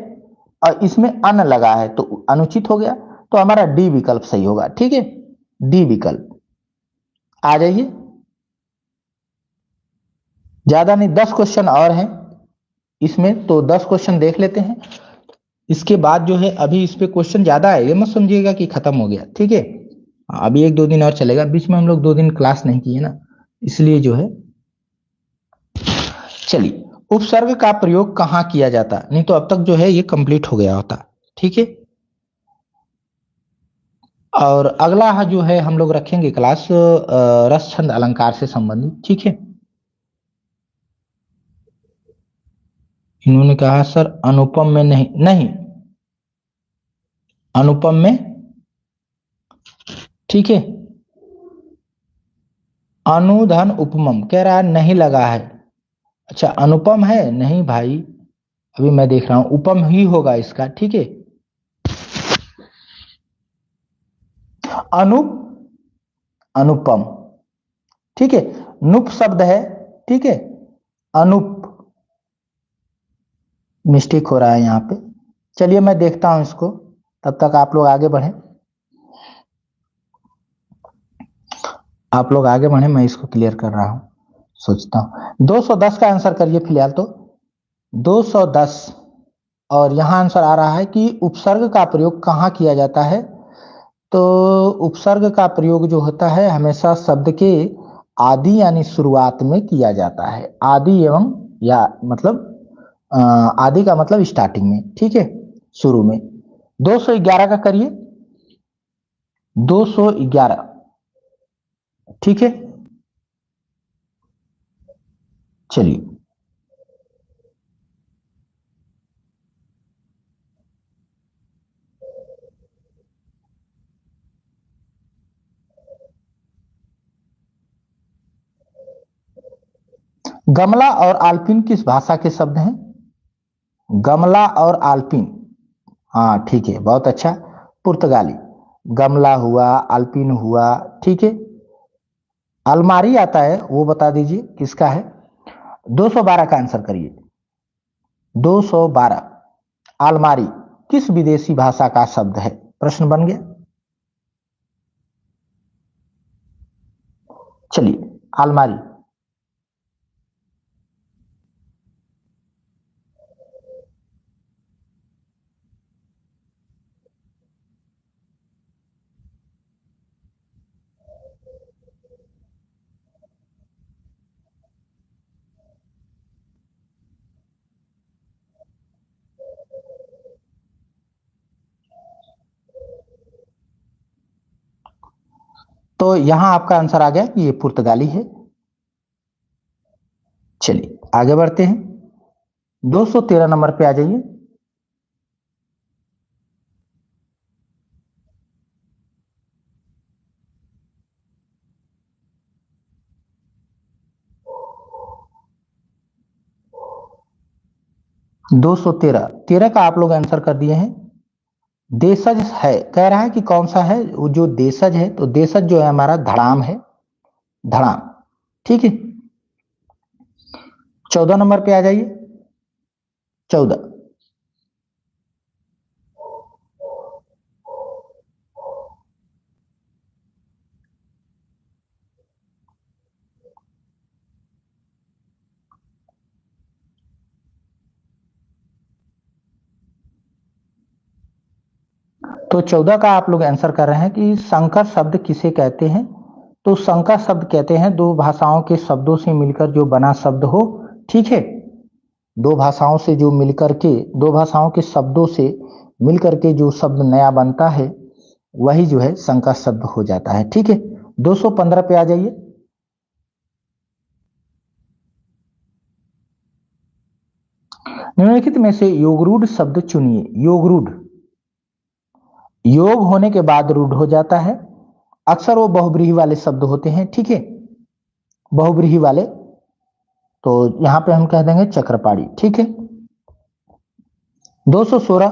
और इसमें अन लगा है तो अनुचित हो गया, तो हमारा डी विकल्प सही होगा। ठीक है, डी विकल्प। आ जाइए, ज्यादा नहीं 10 क्वेश्चन और हैं इसमें, तो 10 क्वेश्चन देख लेते हैं। इसके बाद जो है अभी इस पे क्वेश्चन ज्यादा है, ये मत समझिएगा कि खत्म हो गया। ठीक है, अभी 1-2 दिन और चलेगा, बीच में हम लोग 2 दिन क्लास नहीं किए ना, इसलिए जो है। चलिए, उपसर्ग का प्रयोग कहां किया जाता, नहीं तो अब तक जो है ये कंप्लीट हो गया होता। ठीक है, और अगला जो है हम लोग रखेंगे क्लास रस छंद अलंकार से संबंधित। ठीक है, इन्होंने कहा सर अनुपम में नहीं, नहीं अनुपम में। ठीक है, अनुधन उपमम कह रहा है नहीं लगा है। अच्छा, अनुपम है नहीं भाई, अभी मैं देख रहा हूं, उपम ही होगा इसका। ठीक है, अनुप, अनुपम। ठीक है, नुप शब्द है। ठीक है, अनुप, मिस्टेक हो रहा है यहां पे। चलिए मैं देखता हूं इसको, तब तक आप लोग आगे बढ़े, आप लोग आगे बढ़े, मैं इसको क्लियर कर रहा हूं, सोचता हूं। 210 का आंसर करिए फिलहाल तो, 210। और यहां आंसर आ रहा है कि उपसर्ग का प्रयोग कहां किया जाता है। तो उपसर्ग का प्रयोग जो होता है हमेशा शब्द के आदि यानी शुरुआत में किया जाता है। आदि एवं या मतलब आदि का मतलब स्टार्टिंग में। ठीक है, शुरू में। 211 का करिए, 211। ठीक है, चलिए। गमला और आल्पिन किस भाषा के शब्द हैं। गमला और आल्पिन, हाँ ठीक है, बहुत अच्छा, पुर्तगाली। गमला हुआ, आल्पिन हुआ। ठीक है, अलमारी आता है, वो बता दीजिए किसका है। 212 का आंसर करिए, 212। अलमारी किस विदेशी भाषा का शब्द है, प्रश्न बन गया। चलिए, अलमारी। तो यहां आपका आंसर आ गया कि ये पुर्तगाली है। चलिए आगे बढ़ते हैं, 213 नंबर पे आ जाइए। 213, 13 का आप लोग आंसर कर दिए हैं। देशज है, कह रहा है कि कौन सा है वो, जो देशज है, तो देशज जो है हमारा धड़ाम है, धड़ाम। ठीक है, 14 नंबर पे आ जाइए, 14। तो 14 का आप लोग आंसर कर रहे हैं कि संकर शब्द किसे कहते हैं। तो संकर शब्द कहते हैं दो भाषाओं के शब्दों से मिलकर जो बना शब्द हो। ठीक है, दो भाषाओं से जो मिलकर के, दो भाषाओं के शब्दों से मिलकर के जो शब्द नया बनता है, वही जो है संकर शब्द हो जाता है। ठीक है, 215 पे आ जाइए। निम्नलिखित में से योगरूढ़ शब्द चुनिए। योगरूढ़, योग होने के बाद रूढ़ हो जाता है, अक्सर वो बहुब्रीहि वाले शब्द होते हैं। ठीक है, बहुब्रीहि वाले, तो यहां पे हम कह देंगे चक्रपाणी। ठीक है, 216,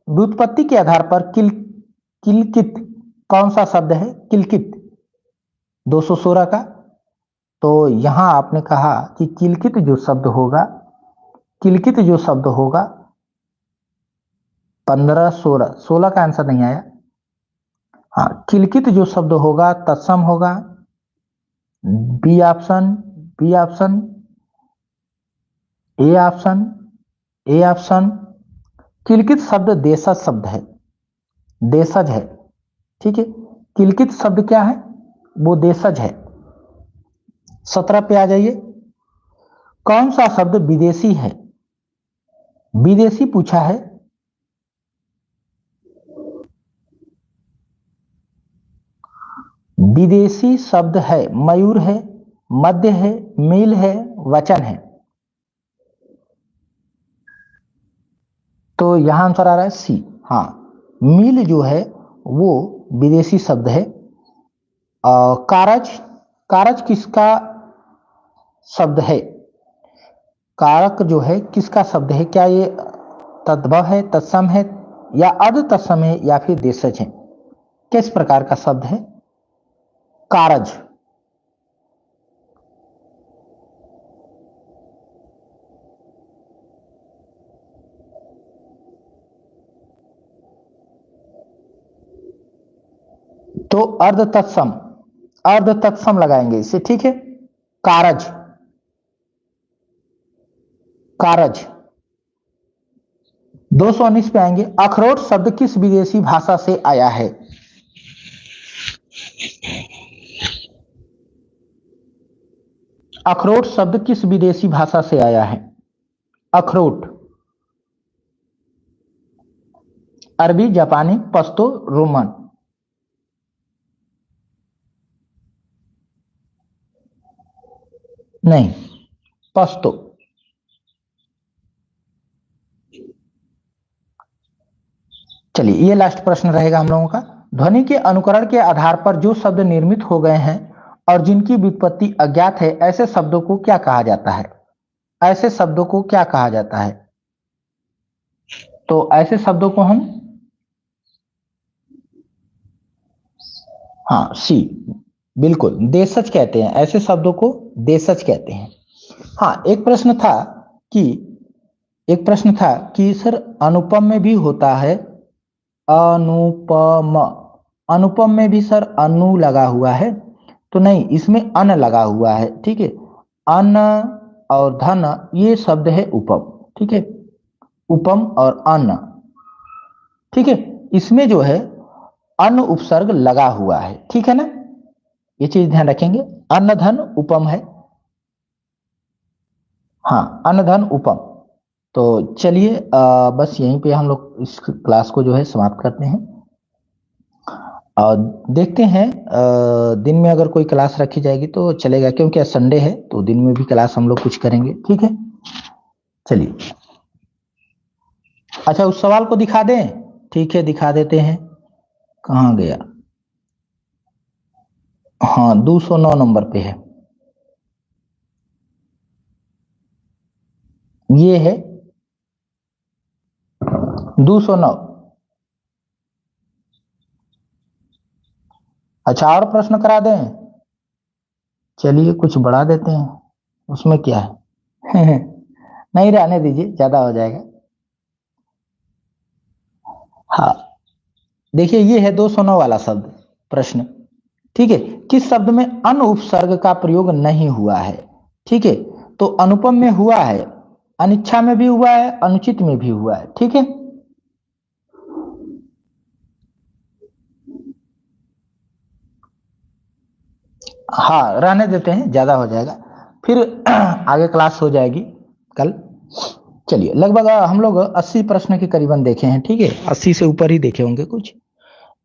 व्युत्पत्ति के आधार पर किलकित कौन सा शब्द है, किलकित 216 का। तो यहां आपने कहा कि किलकित जो शब्द होगा, किलकित जो शब्द होगा 15, 16, 16 का आंसर नहीं आया। हाँ, किलकित जो शब्द होगा तत्सम होगा। B option, B option, A option, A option. किलकित शब्द देशज शब्द है, देशज है, ठीक है। किलकित शब्द क्या है? वो देशज है। 17 पे आ जाइए। कौन सा शब्द विदेशी है? विदेशी पूछा है। विदेशी शब्द है, मयूर है, मध्य है, मील है, वचन है। तो यहां आंसर आ रहा है सी। हाँ, मील जो है वो विदेशी शब्द है। कारज, कारज किसका शब्द है? कारक जो है किसका शब्द है? क्या ये तद्भव है, तत्सम है, या अर्ध तत्सम है, या फिर देशज है? किस प्रकार का शब्द है कारज? तो अर्ध तत्सम, अर्ध तत्सम लगाएंगे इसे, ठीक है। कारज, कारज। 219 पे आएंगे। अखरोट शब्द किस विदेशी भाषा से आया है? अखरोट शब्द किस विदेशी भाषा से आया है? अखरोट। अरबी, जापानी, पश्तो, रोमन। नहीं, पश्तो। चलिए, ये लास्ट प्रश्न रहेगा हम लोगों का। ध्वनि के अनुकरण के आधार पर जो शब्द निर्मित हो गए हैं और जिनकी व्युत्पत्ति अज्ञात है, ऐसे शब्दों को क्या कहा जाता है? ऐसे शब्दों को क्या कहा जाता है? तो ऐसे शब्दों को हम, हाँ सी, बिल्कुल देशज कहते हैं। ऐसे शब्दों को देशज कहते हैं। हाँ, एक प्रश्न था कि, एक प्रश्न था कि सर अनुपम में भी होता है, अनुपम, अनुपम में भी सर अनु लगा हुआ है? तो नहीं, इसमें अन लगा हुआ है, ठीक है। अन और धन ये शब्द है उपम, ठीक है। उपम और अन, ठीक है। इसमें जो है अन उपसर्ग लगा हुआ है, ठीक है ना। ये चीज ध्यान रखेंगे। अन्न धन उपम है। हाँ, अन्न धन उपम। तो चलिए, बस यहीं पे हम लोग इस क्लास को जो है समाप्त करते हैं। और देखते हैं दिन में अगर कोई क्लास रखी जाएगी तो चलेगा, क्योंकि आज संडे है तो दिन में भी क्लास हम लोग कुछ करेंगे, ठीक है। चलिए, अच्छा उस सवाल को दिखा दें? ठीक है, दिखा देते हैं। कहाँ गया? हाँ, 209 नंबर पे है। ये है 209। अच्छा, और प्रश्न करा दें? चलिए कुछ बढ़ा देते हैं, उसमें क्या है। नहीं, रहने दीजिए, ज्यादा हो जाएगा। हाँ, देखिए ये है 209 वाला शब्द प्रश्न, ठीक है। किस शब्द में अन उपसर्ग का प्रयोग नहीं हुआ है? ठीक है, तो अनुपम में हुआ है, अनिच्छा में भी हुआ है, अनुचित में भी हुआ है, ठीक है। हाँ, रहने देते हैं, ज्यादा हो जाएगा, फिर आगे क्लास हो जाएगी कल। चलिए, लगभग हम लोग 80 प्रश्न के करीबन देखे हैं, ठीक है। 80 से ऊपर ही देखे होंगे कुछ।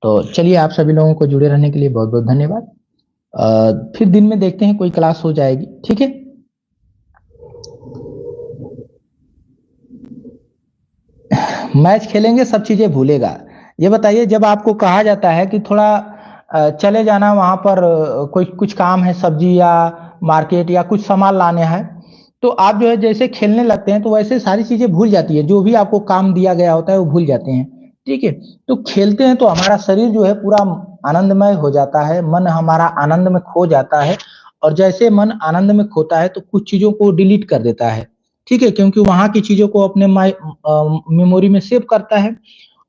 तो चलिए, आप सभी लोगों को जुड़े रहने के लिए बहुत बहुत धन्यवाद। फिर दिन में देखते हैं कोई क्लास हो जाएगी, ठीक है। मैच खेलेंगे, सब चीजें भूलेगा। ये बताइए, जब आपको कहा जाता है कि थोड़ा चले जाना वहां पर, कोई कुछ काम है, सब्जी या मार्केट या कुछ सामान लाने हैं, तो आप जो है जैसे खेलने लगते हैं तो वैसे सारी चीजें भूल जाती है, जो भी आपको काम दिया गया होता है वो भूल जाते हैं, ठीक है। तो खेलते हैं तो हमारा शरीर जो है पूरा आनंदमय हो जाता है, मन हमारा आनंद में खो जाता है। और जैसे मन आनंद में खोता है तो कुछ चीजों को डिलीट कर देता है, ठीक है, क्योंकि वहां की चीजों को अपने मेमोरी में सेव करता है।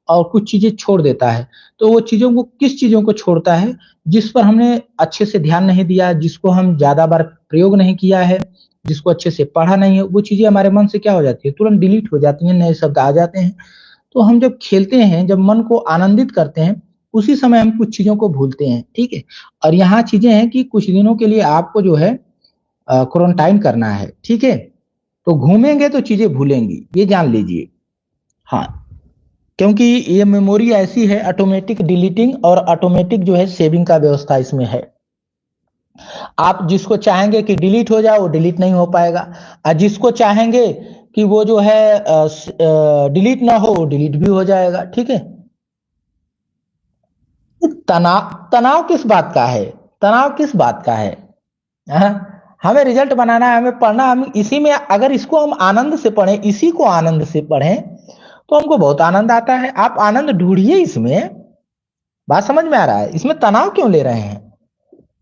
और कुछ चीजें छोड़ देता है। तो वो चीजों को, किस चीजों को छोड़ता है? जिस पर हमने अच्छे से ध्यान नहीं दिया, जिसको हम ज्यादा बार प्रयोग नहीं किया है, जिसको अच्छे से पढ़ा नहीं है, वो चीजें हमारे मन से क्या हो जाती है, तुरंत डिलीट हो जाती है, नए शब्द आ जाते हैं। तो हम जब खेलते हैं, जब मन को आनंदित करते हैं, उसी समय हम कुछ चीजों को भूलते हैं, ठीक है। और यहाँ चीजें हैं कि कुछ दिनों के लिए आपको जो है क्वारंटाइन करना है, ठीक है। तो घूमेंगे तो चीजें भूलेंगी, ये जान लीजिए। हाँ, क्योंकि ये मेमोरी ऐसी है, ऑटोमेटिक डिलीटिंग और ऑटोमेटिक जो है सेविंग का व्यवस्था इसमें है। आप जिसको चाहेंगे कि डिलीट हो जाए, वो डिलीट नहीं हो पाएगा, और जिसको चाहेंगे कि वो जो है डिलीट ना हो, वो डिलीट भी हो जाएगा, ठीक है। तनाव, तनाव किस बात का है? तनाव किस बात का है? हाँ? हमें रिजल्ट बनाना है, हमें पढ़ना, हम इसी में, अगर इसको हम आनंद से पढ़ें, इसी को आनंद से पढ़ें, तो हमको बहुत आनंद आता है। आप आनंद ढूंढिए इसमें। बात समझ में आ रहा है? इसमें तनाव क्यों ले रहे हैं?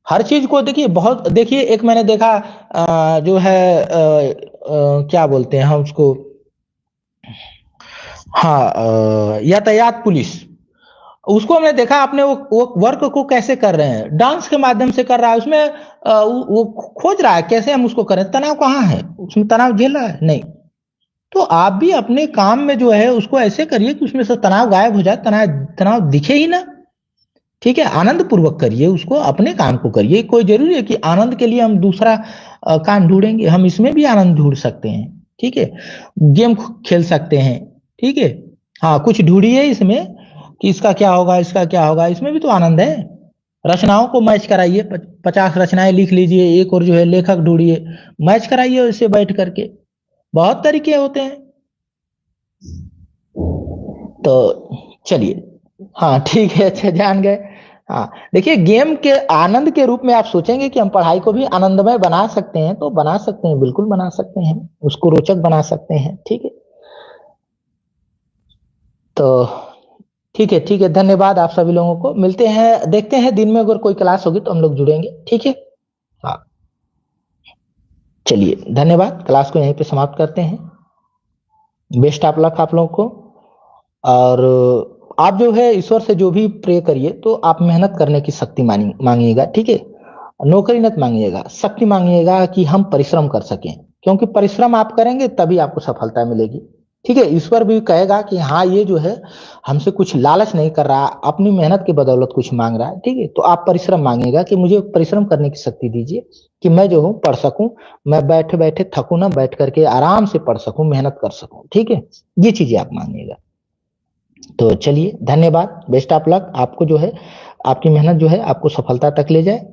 हर चीज को देखिए, बहुत देखिए, एक मैंने देखा जो है क्या बोलते हैं हम उसको, हाँ, यातायात पुलिस, उसको हमने देखा, आपने वो वर्क को कैसे कर रहे हैं, डांस के माध्यम से कर रहा है। उसमें वो खोज रहा है कैसे हम उसको करें। तनाव कहाँ है उसमें? तनाव झेल रहा है? नहीं। तो आप भी अपने काम में जो है उसको ऐसे करिए कि उसमें से तनाव गायब हो जाए, तनाव तनाव दिखे ही ना, ठीक है। आनंद पूर्वक करिए उसको, अपने काम को करिए। कोई जरूरी है कि आनंद के लिए हम दूसरा काम ढूंढेंगे? हम इसमें भी आनंद ढूंढ सकते हैं, ठीक है। गेम खेल सकते हैं, ठीक है। हाँ, कुछ ढूंढिए इसमें कि इसका क्या होगा, इसका क्या होगा, इसमें भी तो आनंद है। रचनाओं को मैच कराइए, 50 रचनाएं लिख लीजिए, एक और जो है लेखक ढूंढिए, मैच कराइए उससे बैठ करके। बहुत तरीके होते हैं। तो चलिए, हाँ ठीक है, अच्छा जान गए। हाँ, देखिए, गेम के आनंद के रूप में आप सोचेंगे कि हम पढ़ाई को भी आनंदमय बना सकते हैं, तो बना सकते हैं, बिल्कुल बना सकते हैं, उसको रोचक बना सकते हैं, ठीक है। तो ठीक है, ठीक है, धन्यवाद आप सभी लोगों को। मिलते हैं, देखते हैं दिन में अगर कोई क्लास होगी तो हम लोग जुड़ेंगे, ठीक है। हाँ, चलिए, धन्यवाद, क्लास को यहीं पे समाप्त करते हैं। बेस्ट ऑफ लक आप लोगों को। और आप जो है ईश्वर से जो भी प्रे करिए, तो आप मेहनत करने की शक्ति मांगिएगा, ठीक है। नौकरी मत मांगिएगा, शक्ति मांगिएगा कि हम परिश्रम कर सकें, क्योंकि परिश्रम आप करेंगे तभी आपको सफलता मिलेगी, ठीक है। ईश्वर भी कहेगा कि हाँ, ये जो है हमसे कुछ लालच नहीं कर रहा, अपनी मेहनत की बदौलत कुछ मांग रहा है, ठीक है। तो आप परिश्रम मांगिएगा कि मुझे परिश्रम करने की शक्ति दीजिए, कि मैं जो हूँ पढ़ सकूं, मैं बैठे बैठे थकू ना, बैठ करके आराम से पढ़ सकूं, मेहनत कर सकूं, ठीक है। ये चीजें आप मांगिएगा। तो चलिए, धन्यवाद, बेस्ट ऑफ लक। आपको जो है, आपकी मेहनत जो है आपको सफलता तक ले जाए।